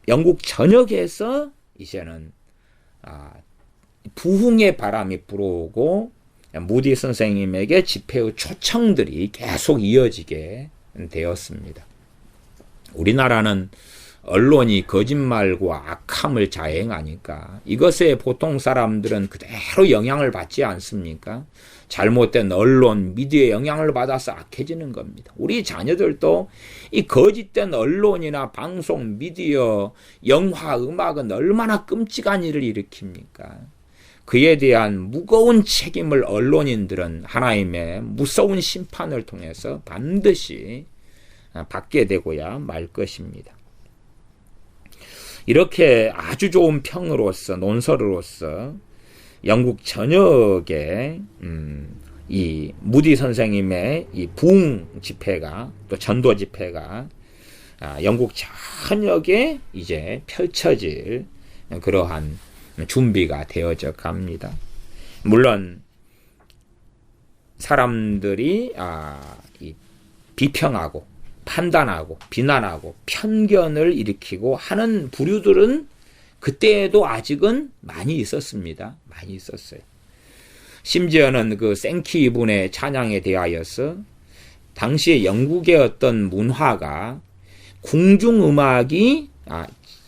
영국 전역에서 이제는 부흥의 바람이 불어오고 무디 선생님에게 집회의 초청들이 계속 이어지게 되었습니다. 우리나라는 언론이 거짓말과 악함을 자행하니까 이것에 보통 사람들은 그대로 영향을 받지 않습니까? 잘못된 언론, 미디어의 영향을 받아서 악해지는 겁니다. 우리 자녀들도 이 거짓된 언론이나 방송, 미디어, 영화, 음악은 얼마나 끔찍한 일을 일으킵니까? 그에 대한 무거운 책임을 언론인들은 하나님의 무서운 심판을 통해서 반드시 받게 되고야 말 것입니다. 이렇게 아주 좋은 평으로서, 논설으로서 영국 전역에 이 무디 선생님의 이 부흥 집회가, 또 전도 집회가 영국 전역에 이제 펼쳐질 그러한 준비가 되어져 갑니다. 물론 사람들이 비평하고 판단하고 비난하고 편견을 일으키고 하는 부류들은 그때에도 아직은 많이 있었습니다. 많이 있었어요. 심지어는 그 생키 분의 찬양에 대하여서 당시에 영국의 어떤 문화가 궁중음악이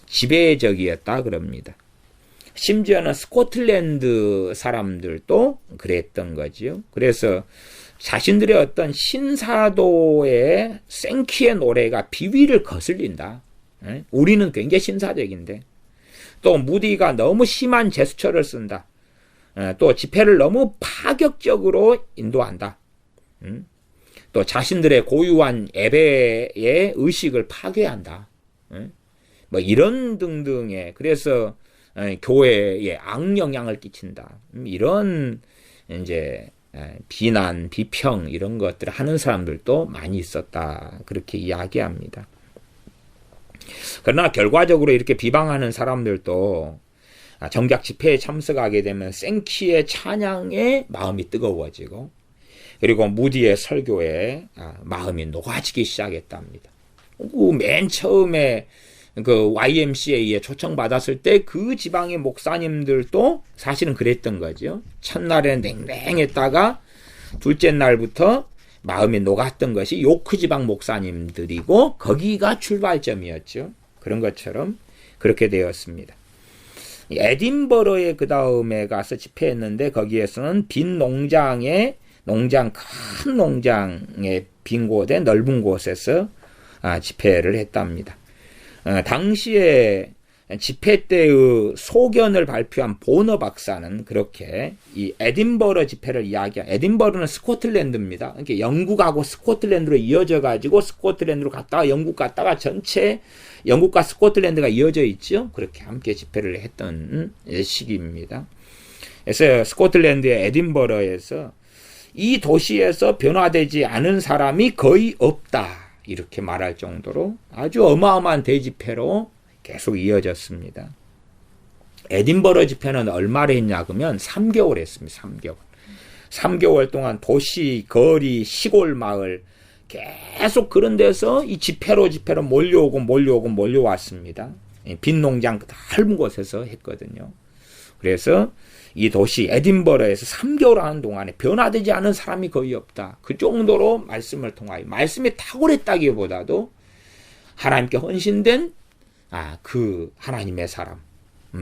지배적이었다 그럽니다. 심지어는 스코틀랜드 사람들도 그랬던 거지요. 그래서 자신들의 어떤 신사도의 생키의 노래가 비위를 거슬린다. 우리는 굉장히 신사적인데 또 무디가 너무 심한 제스처를 쓴다. 또 집회를 너무 파격적으로 인도한다. 또 자신들의 고유한 예배의 의식을 파괴한다. 뭐 이런 등등의, 그래서 교회에 악영향을 끼친다. 이런 이제 비난, 비평 이런 것들을 하는 사람들도 많이 있었다. 그렇게 이야기합니다. 그러나 결과적으로 이렇게 비방하는 사람들도 정작 집회에 참석하게 되면 생키의 찬양에 마음이 뜨거워지고 그리고 무디의 설교에 마음이 녹아지기 시작했답니다. 맨 처음에 그 YMCA에 초청받았을 때 그 지방의 목사님들도 사실은 그랬던 거죠. 첫날에는 냉랭했다가 둘째 날부터 마음이 녹았던 것이 요크 지방 목사님들이고 거기가 출발점이었죠. 그런 것처럼 그렇게 되었습니다. 에딘버러에 그 다음에 가서 집회했는데 거기에서는 빈 큰 농장의 빈 곳에 넓은 곳에서 집회를 했답니다. 당시에 집회 때의 소견을 발표한 보너 박사는 그렇게 이 에딘버러 집회를 에딘버러는 스코틀랜드입니다. 그러니까 영국하고 스코틀랜드로 이어져 가지고 스코틀랜드로 갔다가 영국 갔다가 전체 영국과 스코틀랜드가 이어져 있죠. 그렇게 함께 집회를 했던 시기입니다. 그래서 스코틀랜드의 에딘버러에서 이 도시에서 변화되지 않은 사람이 거의 없다. 이렇게 말할 정도로 아주 어마어마한 대집회로 계속 이어졌습니다. 에딘버러 집회는 얼마나 했냐 그러면 3개월 했습니다. 3개월. 3개월 동안 도시, 거리, 시골 마을 계속 그런 데서 이 집회로 몰려왔습니다. 빈 농장 넓은 곳에서 했거든요. 그래서 이 도시 에딘버러에서 3개월 하는 동안에 변화되지 않은 사람이 거의 없다. 그 정도로 말씀을 통하여 말씀이 탁월했다기보다도 하나님께 헌신된 그 하나님의 사람.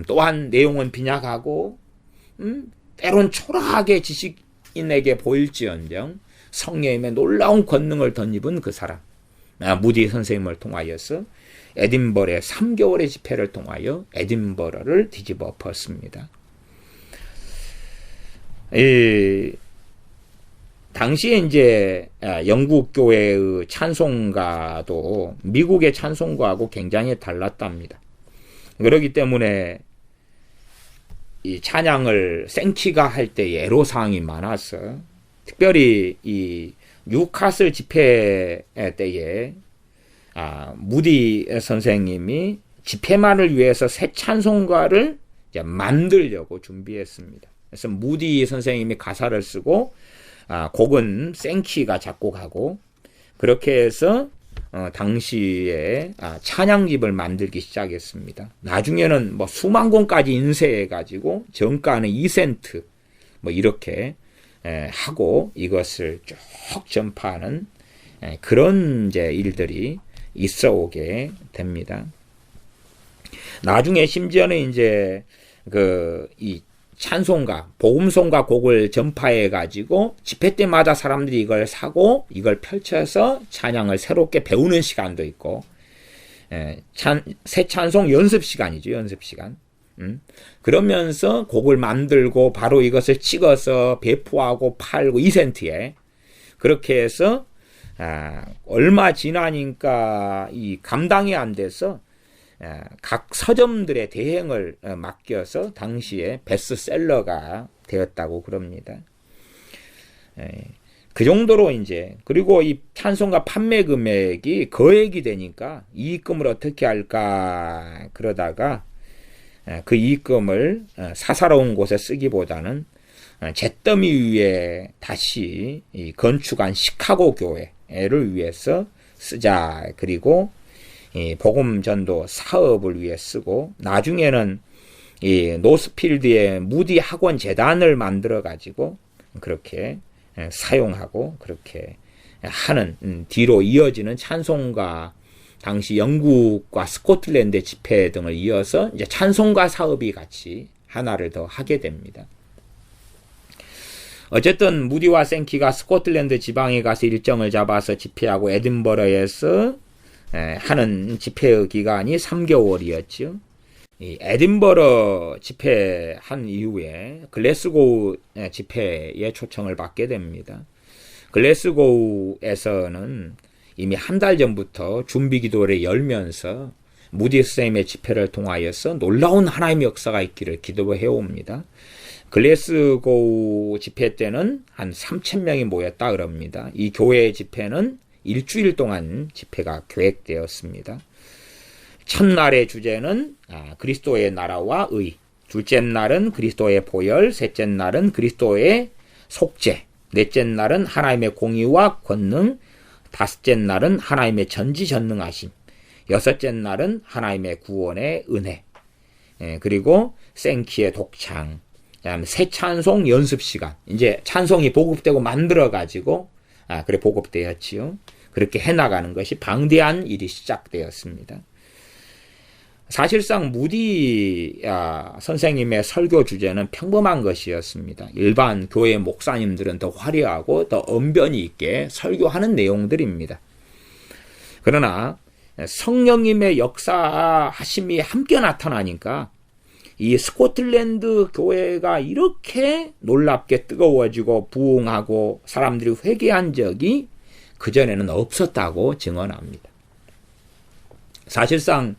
또한 내용은 빈약하고 때론 초라하게 지식인에게 보일지언정 성령님의 놀라운 권능을 덧입은 그 사람. 무디 선생님을 통하여서 에딘버러의 3개월의 집회를 통하여 에딘버러를 뒤집어 엎었습니다. 당시에 이제 영국 교회의 찬송가도 미국의 찬송가하고 굉장히 달랐답니다. 그렇기 때문에 이 찬양을 생키가 할 때 애로사항이 많아서 특별히 이 뉴카슬 집회 때에 무디 선생님이 집회만을 위해서 새 찬송가를 이제 만들려고 준비했습니다. 그래서 무디 선생님이 가사를 쓰고 곡은 생키가 작곡하고 그렇게 해서 당시에 찬양집을 만들기 시작했습니다. 나중에는 뭐 수만 권까지 인쇄해가지고 정가는 2센트 뭐 이렇게 하고 이것을 쭉 전파하는 그런 이제 일들이 있어 오게 됩니다. 나중에 심지어는 이제 이 찬송가, 복음송가 곡을 전파해 가지고 집회 때마다 사람들이 이걸 사고 이걸 펼쳐서 찬양을 새롭게 배우는 시간도 있고, 새 찬송 연습 시간이죠. 연습 시간. 그러면서 곡을 만들고 바로 이것을 찍어서 배포하고 팔고 2센트에 그렇게 해서 얼마 지나니까 이 감당이 안 돼서 각 서점들의 대행을 맡겨서 당시에 베스트셀러가 되었다고 그럽니다. 그 정도로 이제, 그리고 이 찬송가 판매 금액이 거액이 되니까 이익금을 어떻게 할까 그러다가 그 이익금을 사사로운 곳에 쓰기보다는 잿더미 위에 다시 건축한 시카고 교회를 위해서 쓰자. 그리고 이 복음 전도 사업을 위해 쓰고, 나중에는 이 노스필드의 무디 학원 재단을 만들어 가지고 그렇게 사용하고 그렇게 하는, 뒤로 이어지는 찬송가, 당시 영국과 스코틀랜드 집회 등을 이어서 이제 찬송가 사업이 같이 하나를 더 하게 됩니다. 어쨌든 무디와 생키가 스코틀랜드 지방에 가서 일정을 잡아서 집회하고 에딘버러에서 하는 집회의 기간이 3개월이었죠. 이 에딘버러 집회한 이후에 글래스고우 집회에 초청을 받게 됩니다. 글래스고우에서는 이미 한 달 전부터 준비 기도를 열면서 무디 선생님의 집회를 통하여서 놀라운 하나님의 역사가 있기를 기도해 옵니다. 글래스고우 집회 때는 한 3,000명이 모였다 그럽니다. 이 교회 집회는 일주일 동안 집회가 계획되었습니다. 첫날의 주제는 그리스도의 나라와 의, 둘째 날은 그리스도의 보혈, 셋째 날은 그리스도의 속죄, 넷째 날은 하나님의 공의와 권능, 다섯째 날은 하나님의 전지전능하심, 여섯째 날은 하나님의 구원의 은혜, 그리고 생키의 독창, 새 찬송 연습 시간, 이제 찬송이 보급되고 만들어가지고, 그래 보급되었지요. 그렇게 해나가는 것이 방대한 일이 시작되었습니다. 사실상 무디 선생님의 설교 주제는 평범한 것이었습니다. 일반 교회 목사님들은 더 화려하고 더 언변이 있게 설교하는 내용들입니다. 그러나 성령님의 역사하심이 함께 나타나니까 이 스코틀랜드 교회가 이렇게 놀랍게 뜨거워지고 부흥하고 사람들이 회개한 적이 그전에는 없었다고 증언합니다. 사실상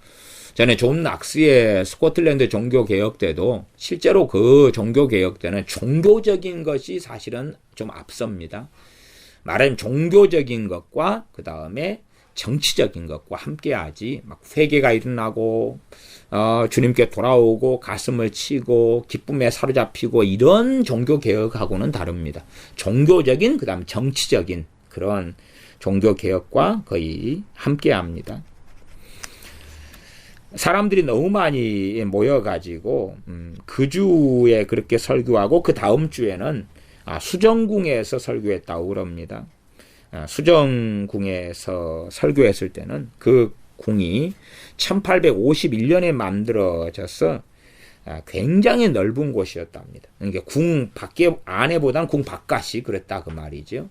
전에 존 낙스의 스코틀랜드 종교개혁 때도 실제로 그 종교개혁 때는 종교적인 것이 사실은 좀 앞섭니다. 말하자면 종교적인 것과 그 다음에 정치적인 것과 함께하지, 막 회개가 일어나고 주님께 돌아오고 가슴을 치고 기쁨에 사로잡히고 이런 종교개혁하고는 다릅니다. 종교적인 그 다음 정치적인 그런 종교개혁과 거의 함께합니다. 사람들이 너무 많이 모여가지고 그 주에 그렇게 설교하고 그 다음 주에는 수정궁에서 설교했다고 그럽니다. 수정궁에서 설교했을 때는 그 궁이 1851년에 만들어져서 굉장히 넓은 곳이었답니다. 그러니까 궁 밖에 안에보단 궁 바깥이 그랬다 그 말이죠.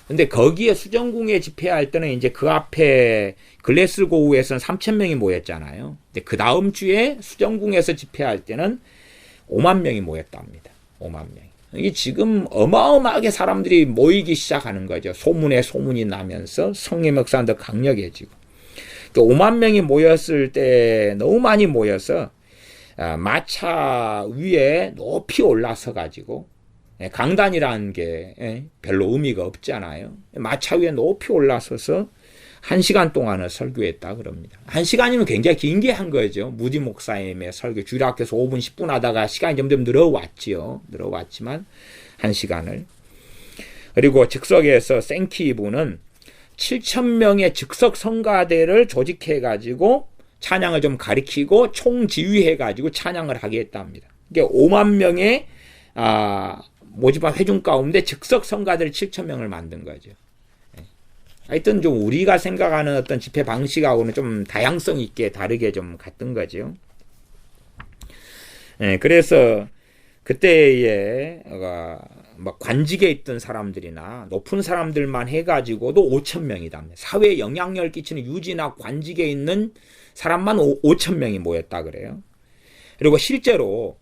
근데 거기에 수정궁에 집회할 때는 이제 그 앞에 글래스고우에서는 3,000명이 모였잖아요. 근데 그 다음 주에 수정궁에서 집회할 때는 5만 명이 모였답니다. 5만 명이. 이게 지금 어마어마하게 사람들이 모이기 시작하는 거죠. 소문에 소문이 나면서 성령 역사는 더 강력해지고. 5만 명이 모였을 때 너무 많이 모여서 마차 위에 높이 올라서 가지고 강단이라는 게 별로 의미가 없잖아요. 마차 위에 높이 올라서서 1시간 동안을 설교했다 그럽니다. 1시간이면 굉장히 긴 게 한 거죠. 무디 목사님의 설교. 주일학교에서 5분, 10분 하다가 시간이 점점 늘어왔지요. 늘어왔지만 1시간을. 그리고 즉석에서 생키부는 7,000명의 즉석 성가대를 조직해가지고 찬양을 좀 가리키고 총지휘해가지고 찬양을 하게 했답니다. 그러니까 5만 명의 모집한 회중 가운데 즉석 성가들 7,000명을 만든 거죠. 하여튼 좀 우리가 생각하는 어떤 집회 방식하고는 좀 다양성 있게 다르게 좀 갔던 거죠. 그래서 그때에 막 관직에 있던 사람들이나 높은 사람들만 해가지고도 5,000명이다. 사회에 영향력을 끼치는 유지나 관직에 있는 사람만 5,000명이 모였다 그래요. 그리고 실제로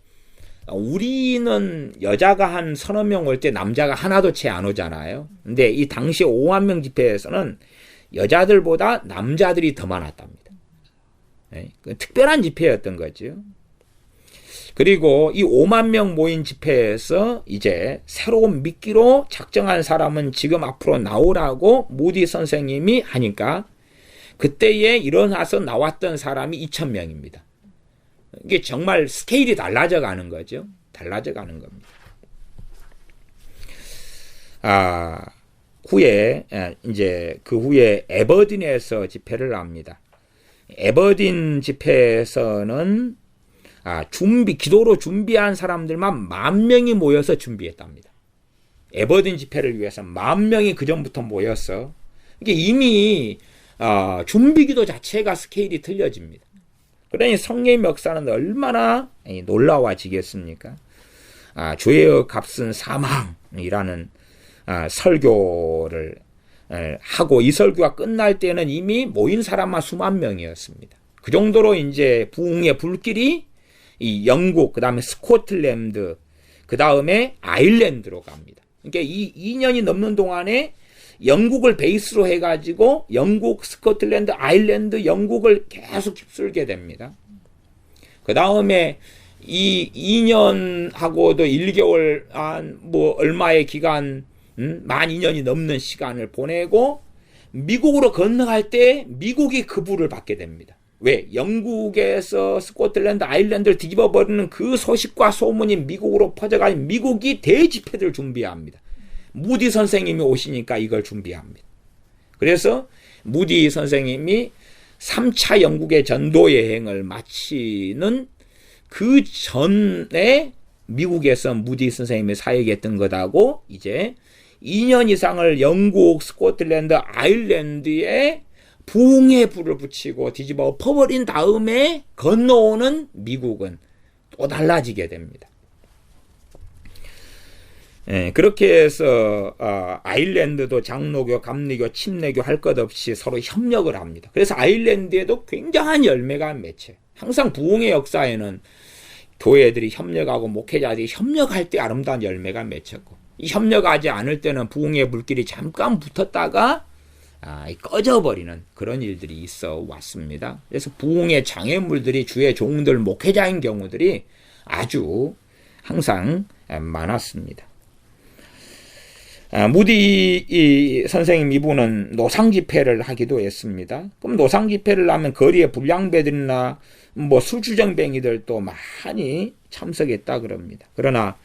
우리는 여자가 한 서너 명 올 때 남자가 하나도 채 안 오잖아요. 근데 이 당시 5만 명 집회에서는 여자들보다 남자들이 더 많았답니다. 특별한 집회였던 거죠. 그리고 이 5만 명 모인 집회에서 이제 새로운 미끼로 작정한 사람은 지금 앞으로 나오라고 무디 선생님이 하니까 그때에 일어나서 나왔던 사람이 2,000명입니다. 이게 정말 스케일이 달라져 가는 거죠. 달라져 가는 겁니다. 그 후에 에버딘에서 집회를 합니다. 에버딘 집회에서는 기도로 준비한 사람들만 10,000명이 모여서 준비했답니다. 에버딘 집회를 위해서 10,000명이 그 전부터 모였어. 이게 이미 준비기도 자체가 스케일이 틀려집니다. 그러니 성령의 역사는 얼마나 놀라워지겠습니까? 죄의 값은 사망이라는 설교를 하고 이 설교가 끝날 때는 이미 모인 사람만 수만 명이었습니다. 그 정도로 이제 부흥의 불길이 이 영국, 그 다음에 스코틀랜드, 그 다음에 아일랜드로 갑니다. 그러니까 이 2년이 넘는 동안에 영국을 베이스로 해가지고 영국, 스코틀랜드, 아일랜드, 영국을 계속 휩쓸게 됩니다. 그 다음에 이 2년하고도 1개월 얼마의 기간, 만 2년이 넘는 시간을 보내고 미국으로 건너갈 때 미국이 그 부를 받게 됩니다. 왜? 영국에서 스코틀랜드, 아일랜드를 뒤집어 버리는 그 소식과 소문이 미국으로 퍼져가니 미국이 대집회를 준비합니다. 무디 선생님이 오시니까 이걸 준비합니다. 그래서 무디 선생님이 3차 영국의 전도 여행을 마치는 그 전에 미국에서 무디 선생님이 사역했던 것하고 이제 2년 이상을 영국, 스코틀랜드, 아일랜드에 부흥의 불을 붙이고 뒤집어 엎어버린 다음에 건너오는 미국은 또 달라지게 됩니다. 그렇게 해서 아일랜드도 장로교, 감리교, 침례교 할 것 없이 서로 협력을 합니다. 그래서 아일랜드에도 굉장한 열매가 맺혀요. 항상 부흥의 역사에는 교회들이 협력하고 목회자들이 협력할 때 아름다운 열매가 맺혔고 이 협력하지 않을 때는 부흥의 불길이 잠깐 붙었다가 꺼져버리는 그런 일들이 있어 왔습니다. 그래서 부흥의 장애물들이 주의 종들, 목회자인 경우들이 아주 항상 많았습니다. 무디 선생님 이분은 노상 집회를 하기도 했습니다. 그럼 노상 집회를 하면 거리에 불량배들이나 술주정뱅이들도 많이 참석했다 그럽니다. 그러나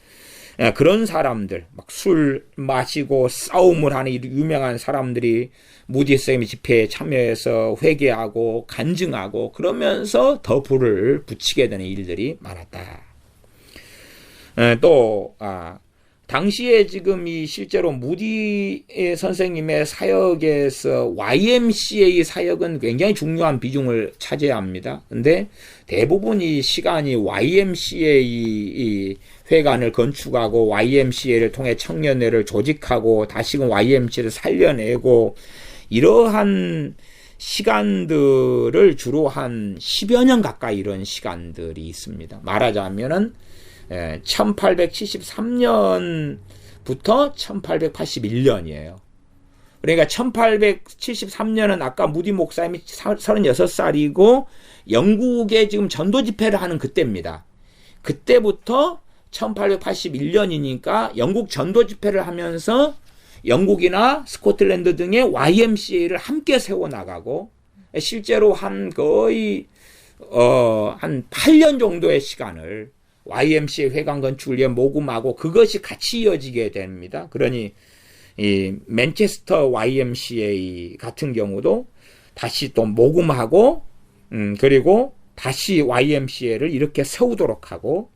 그런 사람들, 막 술 마시고 싸움을 하는 유명한 사람들이 무디 선생님 집회에 참여해서 회개하고 간증하고 그러면서 더 불을 붙이게 되는 일들이 많았다. 또 당시에 지금 이 실제로 무디 선생님의 사역에서 YMCA 사역은 굉장히 중요한 비중을 차지합니다. 근데 대부분 이 시간이 YMCA 회관을 건축하고 YMCA를 통해 청년회를 조직하고 다시금 YMCA를 살려내고 이러한 시간들을 주로 한 10여 년 가까이 이런 시간들이 있습니다. 말하자면은 1873년부터 1881년이에요. 그러니까 1873년은 아까 무디 목사님이 36살이고 영국에 지금 전도 집회를 하는 그때입니다. 그때부터 1881년이니까 영국 전도 집회를 하면서 영국이나 스코틀랜드 등의 YMCA를 함께 세워나가고 실제로 거의 한 8년 정도의 시간을 YMCA 회관 건축을 위해 모금하고 그것이 같이 이어지게 됩니다. 그러니 이 맨체스터 YMCA 같은 경우도 다시 또 모금하고 그리고 다시 YMCA를 이렇게 세우도록 하고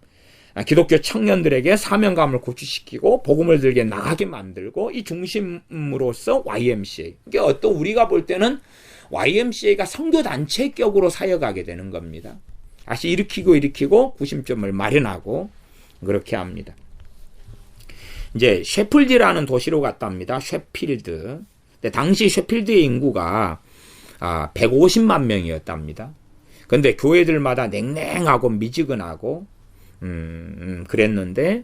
기독교 청년들에게 사명감을 고취시키고 복음을 들게 나가게 만들고 이 중심으로서 YMCA. 그러니까 어떤 우리가 볼 때는 YMCA가 선교단체격으로 사역하게 되는 겁니다. 다시 일으키고 구심점을 마련하고 그렇게 합니다. 이제 셰필드라는 도시로 갔답니다. 셰필드. 근데 당시 셰필드의 인구가 150만 명이었답니다. 근데 교회들마다 냉랭하고 미지근하고 그랬는데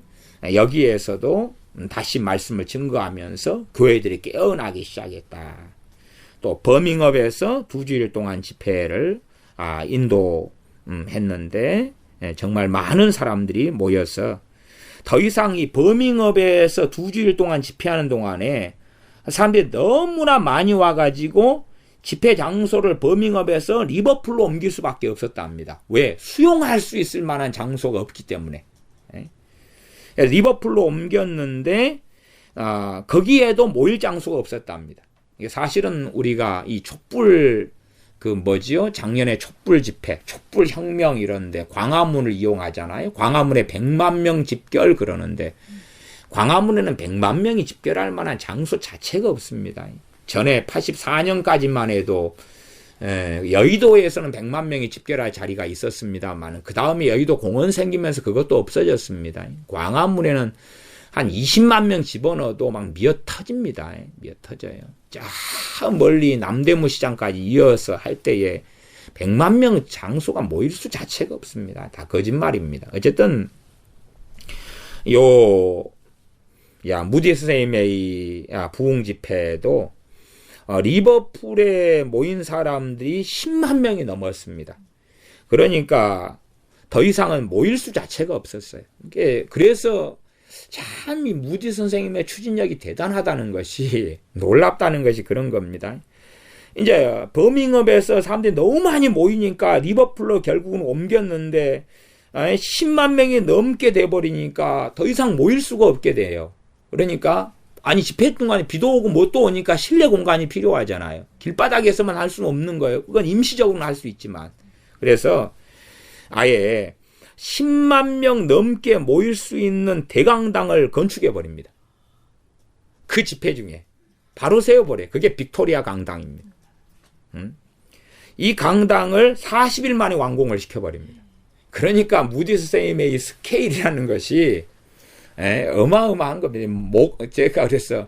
여기에서도 다시 말씀을 증거하면서 교회들이 깨어나기 시작했다. 또 버밍업에서 2주일 동안 집회를 인도했는데 정말 많은 사람들이 모여서 더 이상 이 버밍업에서 2주일 동안 집회하는 동안에 사람들이 너무나 많이 와가지고 집회 장소를 버밍업에서 리버풀로 옮길 수밖에 없었다 합니다. 왜? 수용할 수 있을 만한 장소가 없기 때문에. 리버풀로 옮겼는데 거기에도 모일 장소가 없었다 합니다. 사실은 우리가 이 촛불 작년에 촛불 집회, 촛불 혁명 이런데 광화문을 이용하잖아요. 광화문에 100만 명 집결 그러는데 광화문에는 100만 명이 집결할 만한 장소 자체가 없습니다. 전에 84년까지만 해도 여의도에서는 100만 명이 집결할 자리가 있었습니다만 그 다음에 여의도 공원 생기면서 그것도 없어졌습니다. 광화문에는 한 20만 명 집어넣어도 막 미어터집니다. 미어터져요. 저 멀리 남대문 시장까지 이어서 할 때에 100만 명 장소가 모일 수 자체가 없습니다. 다 거짓말입니다. 어쨌든 무디 선생님의 부흥 집회도 리버풀에 모인 사람들이 10만 명이 넘었습니다. 그러니까 더 이상은 모일 수 자체가 없었어요. 그래서 참 이 무디 선생님의 추진력이 대단하다는 것이 놀랍다는 것이 그런 겁니다. 이제 버밍업에서 사람들이 너무 많이 모이니까 리버풀로 결국은 옮겼는데 10만 명이 넘게 돼버리니까 더 이상 모일 수가 없게 돼요. 그러니까 집회 동안에 비도 오고 뭣도 오니까 실내 공간이 필요하잖아요. 길바닥에서만 할 수는 없는 거예요. 그건 임시적으로는 할 수 있지만. 그래서 아예 10만 명 넘게 모일 수 있는 대강당을 건축해 버립니다. 그 집회 중에 바로 세워버려요. 그게 빅토리아 강당입니다. 이 강당을 40일 만에 완공을 시켜버립니다. 그러니까 무디 선생님의 이 스케일이라는 것이 어마어마한 겁니다. 제가 그래서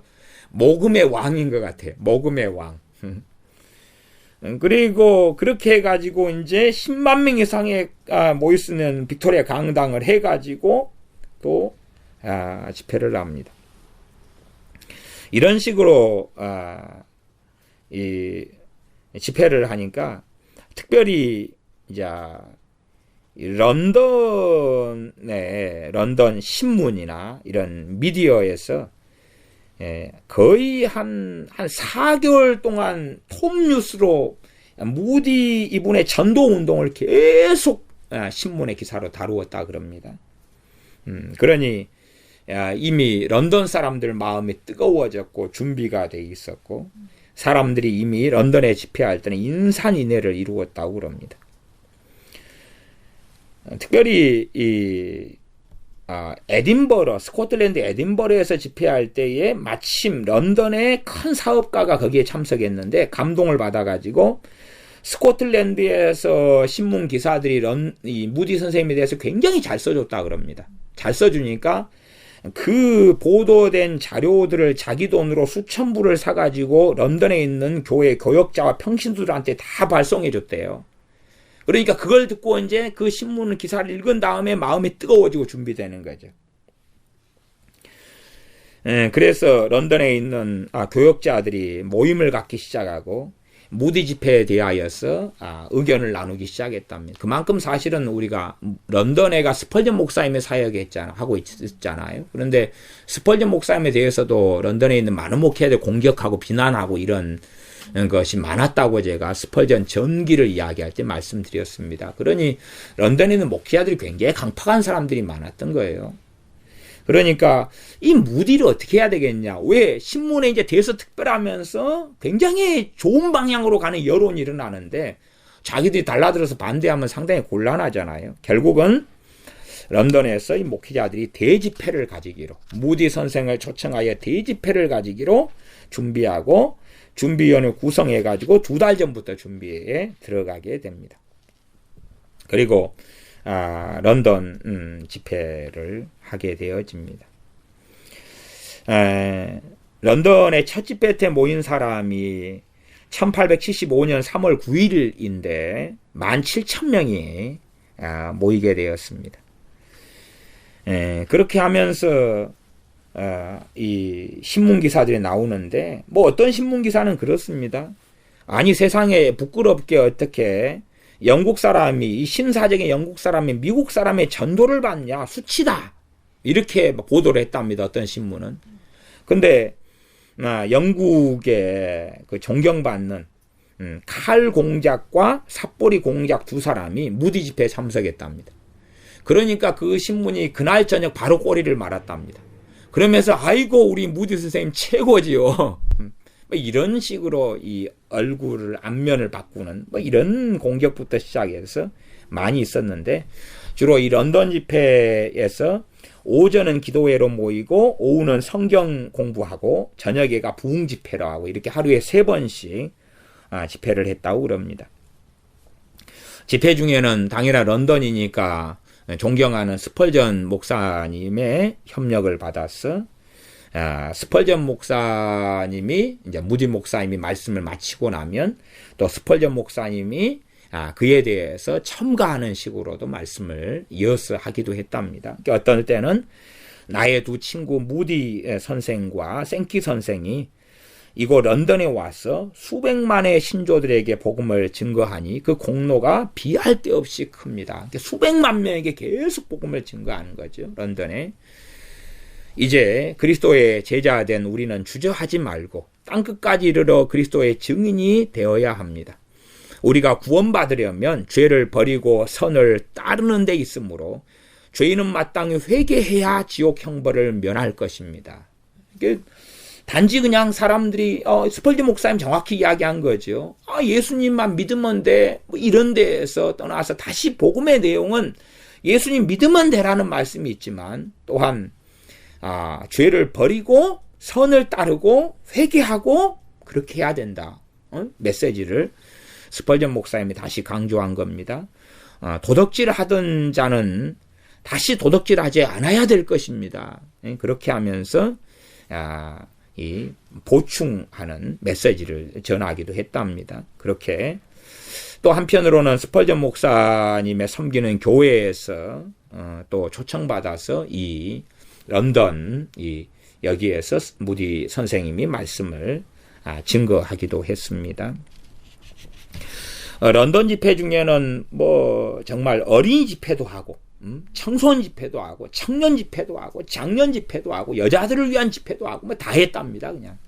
모금의 왕인 것 같아요. 모금의 왕. 그리고 그렇게 해가지고 이제 10만 명 이상의 모일 수 있는 빅토리아 강당을 해가지고 또 집회를 합니다. 이런 식으로 이 집회를 하니까 특별히 이제 런던 신문이나 이런 미디어에서 거의 한 4개월 동안 톱뉴스로 무디 이분의 전도 운동을 계속 신문의 기사로 다루었다 그럽니다. 그러니 이미 런던 사람들 마음이 뜨거워졌고 준비가 돼 있었고 사람들이 이미 런던에 집회할 때는 인산인해를 이루었다고 그럽니다. 특별히 에딘버러, 스코틀랜드 에딘버러에서 집회할 때에 마침 런던의 큰 사업가가 거기에 참석했는데 감동을 받아가지고 스코틀랜드에서 신문 기사들이 이 무디 선생님에 대해서 굉장히 잘 써줬다 그럽니다. 잘 써주니까 그 보도된 자료들을 자기 돈으로 수천 부를 사가지고 런던에 있는 교회 교역자와 평신도들한테 다 발송해줬대요. 그러니까 그걸 듣고 이제 그 신문 기사를 읽은 다음에 마음이 뜨거워지고 준비되는 거죠. 그래서 런던에 있는 교역자들이 모임을 갖기 시작하고 무디 집회에 대하여서 의견을 나누기 시작했답니다. 그만큼 사실은 우리가 런던에가 스펄전 목사님의 하고 있잖아요. 그런데 스펄전 목사님에 대해서도 런던에 있는 많은 목회자들 공격하고 비난하고 이런 것이 많았다고 제가 스펄전 전기를 이야기할 때 말씀드렸습니다. 그러니 런던에 있는 목회자들이 굉장히 강팍한 사람들이 많았던 거예요. 그러니까 이 무디를 어떻게 해야 되겠냐. 왜 신문에 이제 대서특별하면서 굉장히 좋은 방향으로 가는 여론이 일어나는데 자기들이 달라들어서 반대하면 상당히 곤란하잖아요. 결국은 런던에서 이 목회자들이 대집회를 가지기로, 무디 선생을 초청하여 대집회를 가지기로 준비하고 준비위원회 구성해가지고 2달 전부터 준비에 들어가게 됩니다. 그리고 런던 집회를 하게 되어집니다. 런던의 첫 집회 때 모인 사람이 1875년 3월 9일인데 17,000명이 모이게 되었습니다. 그렇게 하면서 이 신문기사들이 나오는데, 뭐 어떤 신문기사는 그렇습니다. 아니, 세상에 부끄럽게 어떻게 영국 사람이, 이 신사적인 영국 사람이 미국 사람의 전도를 받냐, 수치다, 이렇게 보도를 했답니다. 어떤 신문은. 근데 영국의 그 존경받는 칼 공작과 삿포리 공작 2사람이 무디 집회에 참석했답니다. 그러니까 그 신문이 그날 저녁 바로 꼬리를 말았답니다. 그러면서 아이고 우리 무디 선생님 최고지요. 이런 식으로 이 얼굴을, 안면을 바꾸는 이런 공격부터 시작해서 많이 있었는데, 주로 이 런던 집회에서 오전은 기도회로 모이고 오후는 성경 공부하고 저녁에가 부흥 집회로 하고, 이렇게 하루에 3번씩 집회를 했다고 그럽니다. 집회 중에는 당연히 런던이니까 존경하는 스펄전 목사님의 협력을 받았어. 스펄전 목사님이, 이제 무디 목사님이 말씀을 마치고 나면 또 스펄전 목사님이 그에 대해서 첨가하는 식으로도 말씀을 이어서 하기도 했답니다. 어떤 때는 나의 2 친구 무디 선생과 생키 선생이 이곳 런던에 와서 수백만의 신조들에게 복음을 증거하니 그 공로가 비할 데 없이 큽니다. 수백만 명에게 계속 복음을 증거하는 거죠, 런던에. 이제 그리스도의 제자된 우리는 주저하지 말고 땅끝까지 이르러 그리스도의 증인이 되어야 합니다. 우리가 구원받으려면 죄를 버리고 선을 따르는 데 있으므로 죄인은 마땅히 회개해야 지옥 형벌을 면할 것입니다. 단지 그냥 사람들이 스펄전 목사님 정확히 이야기한 거죠. 예수님만 믿으면 돼, 이런 데에서 떠나서 다시 복음의 내용은 예수님 믿으면 되라는 말씀이 있지만, 또한 죄를 버리고 선을 따르고 회개하고 그렇게 해야 된다. 메시지를 스펄전 목사님이 다시 강조한 겁니다. 도덕질 하던 자는 다시 도덕질 하지 않아야 될 것입니다. 그렇게 하면서 이 보충하는 메시지를 전하기도 했답니다. 그렇게 또 한편으로는 스펄전 목사님의 섬기는 교회에서 또 초청받아서 이 런던 여기에서 무디 선생님이 말씀을 증거하기도 했습니다. 런던 집회 중에는 뭐 정말 어린이 집회도 하고, 청소년 집회도 하고, 청년 집회도 하고, 장년 집회도 하고, 여자들을 위한 집회도 하고, 뭐 다 했답니다, 그냥.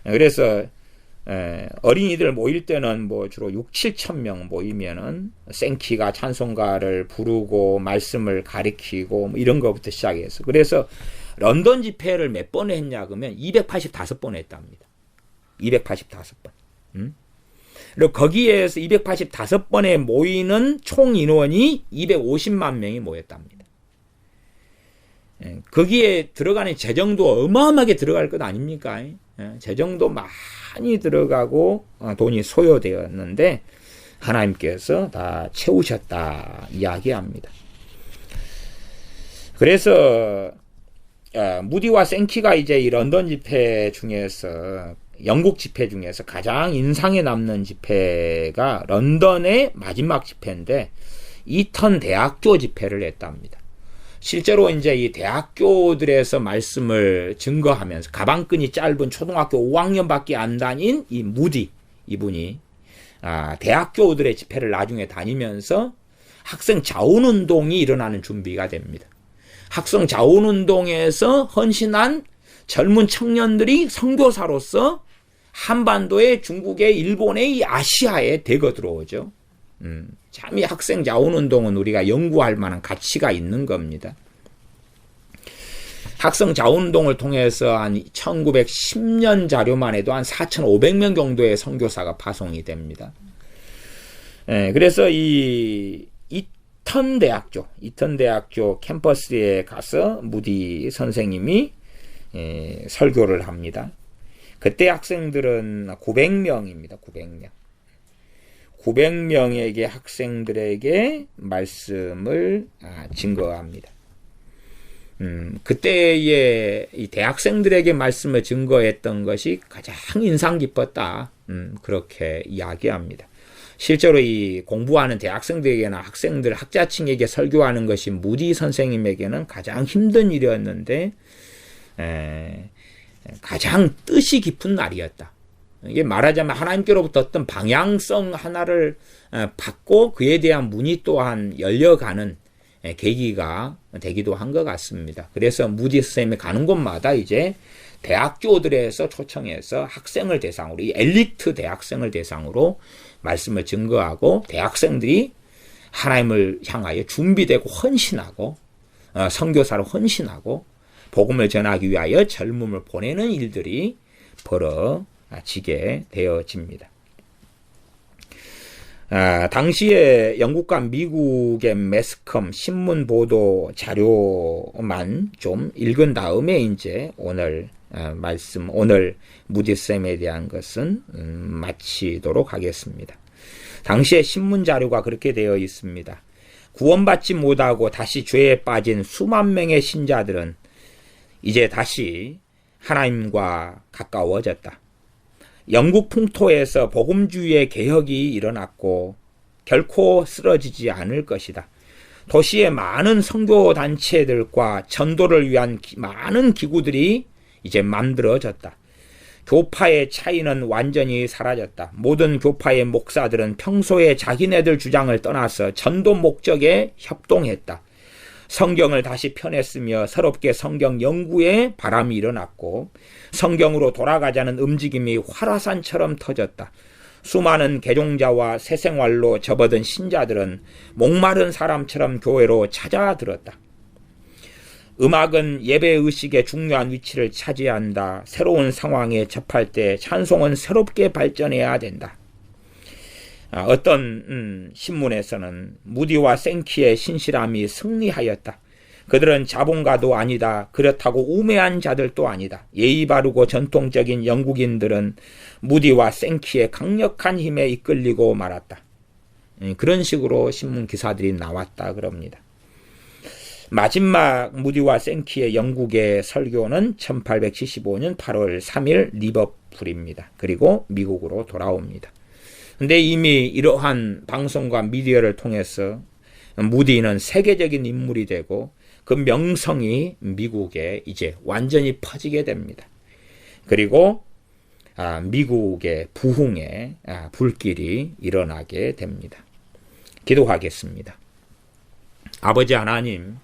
그래서 어린이들 모일 때는 뭐 주로 6-7천 명 모이면은 생키가 찬송가를 부르고 말씀을 가리키고 뭐 이런 것부터 시작해서, 그래서 런던 집회를 몇 번 했냐 그러면 285번 했답니다. 285번. 그리고 거기에서 285번에 모이는 총 인원이 250만 명이 모였답니다. 거기에 들어가는 재정도 어마어마하게 들어갈 것 아닙니까? 재정도 많이 들어가고 돈이 소요되었는데 하나님께서 다 채우셨다 이야기합니다. 그래서 무디와 생키가 이제 이 런던 집회 중에서, 영국 집회 중에서 가장 인상에 남는 집회가 런던의 마지막 집회인데 이턴 대학교 집회를 했답니다. 실제로 이제 이 대학교들에서 말씀을 증거하면서 가방끈이 짧은 초등학교 5학년밖에 안 다닌 이 무디, 이분이 대학교들의 집회를 나중에 다니면서 학생 자원운동이 일어나는 준비가 됩니다. 학생 자원운동에서 헌신한 젊은 청년들이 선교사로서 한반도에, 중국에, 일본에, 이 아시아에 대거 들어오죠. 참 이 학생 자원운동은 우리가 연구할 만한 가치가 있는 겁니다. 학생 자원운동을 통해서 한 1910년 자료만 해도 한 4,500명 정도의 선교사가 파송이 됩니다. 그래서 이 이턴 대학교 캠퍼스에 가서 무디 선생님이 설교를 합니다. 그때 학생들은 900명입니다. 900명. 900명에게 학생들에게 말씀을 증거합니다. 그때의 이 대학생들에게 말씀을 증거했던 것이 가장 인상 깊었다. 그렇게 이야기합니다. 실제로 이 공부하는 대학생들에게나 학생들, 학자층에게 설교하는 것이 무디 선생님에게는 가장 힘든 일이었는데 가장 뜻이 깊은 날이었다. 이게 말하자면 하나님께로부터 어떤 방향성 하나를 받고 그에 대한 문이 또한 열려가는 계기가 되기도 한 것 같습니다. 그래서 무디 선생님이 가는 곳마다 이제 대학교들에서 초청해서 학생을 대상으로, 이 엘리트 대학생을 대상으로 말씀을 증거하고 대학생들이 하나님을 향하여 준비되고 헌신하고 선교사로 헌신하고 복음을 전하기 위하여 젊음을 보내는 일들이 벌어지게 되어집니다. 당시에 영국과 미국의 매스컴 신문 보도 자료만 좀 읽은 다음에 이제 오늘 무디쌤에 대한 것은 마치도록 하겠습니다. 당시에 신문 자료가 그렇게 되어 있습니다. 구원받지 못하고 다시 죄에 빠진 수만 명의 신자들은 이제 다시 하나님과 가까워졌다. 영국 풍토에서 복음주의의 개혁이 일어났고 결코 쓰러지지 않을 것이다. 도시의 많은 선교단체들과 전도를 위한 많은 기구들이 이제 만들어졌다. 교파의 차이는 완전히 사라졌다. 모든 교파의 목사들은 평소에 자기네들 주장을 떠나서 전도 목적에 협동했다. 성경을 다시 펴냈으며 새롭게 성경 연구에 바람이 일어났고 성경으로 돌아가자는 움직임이 활화산처럼 터졌다. 수많은 개종자와 새생활로 접어든 신자들은 목마른 사람처럼 교회로 찾아들었다. 음악은 예배의식의 중요한 위치를 차지한다. 새로운 상황에 접할 때 찬송은 새롭게 발전해야 된다. 어떤 신문에서는 무디와 생키의 신실함이 승리하였다. 그들은 자본가도 아니다. 그렇다고 우매한 자들도 아니다. 예의 바르고 전통적인 영국인들은 무디와 생키의 강력한 힘에 이끌리고 말았다. 그런 식으로 신문 기사들이 나왔다 그럽니다. 마지막 무디와 생키의 영국의 설교는 1875년 8월 3일 리버풀입니다. 그리고 미국으로 돌아옵니다. 근데 이미 이러한 방송과 미디어를 통해서 무디는 세계적인 인물이 되고 그 명성이 미국에 이제 완전히 퍼지게 됩니다. 그리고 미국의 부흥의 불길이 일어나게 됩니다. 기도하겠습니다. 아버지 하나님,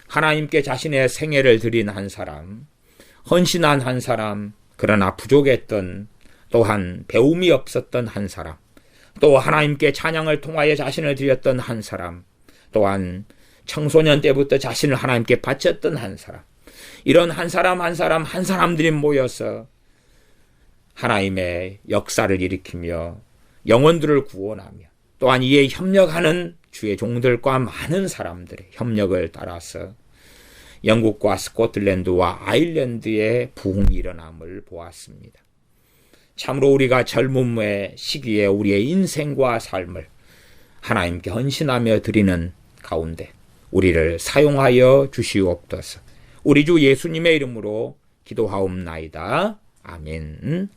하나님께 자신의 생애를 드린 한 사람, 헌신한 한 사람, 그러나 부족했던 또한 배움이 없었던 한 사람, 또 하나님께 찬양을 통하여 자신을 드렸던 한 사람, 또한 청소년 때부터 자신을 하나님께 바쳤던 한 사람, 이런 한 사람들이 모여서 하나님의 역사를 일으키며 영혼들을 구원하며 또한 이에 협력하는 주의 종들과 많은 사람들의 협력을 따라서 영국과 스코틀랜드와 아일랜드의 부흥이 일어남을 보았습니다. 참으로 우리가 젊음의 시기에 우리의 인생과 삶을 하나님께 헌신하며 드리는 가운데 우리를 사용하여 주시옵소서. 우리 주 예수님의 이름으로 기도하옵나이다. 아멘.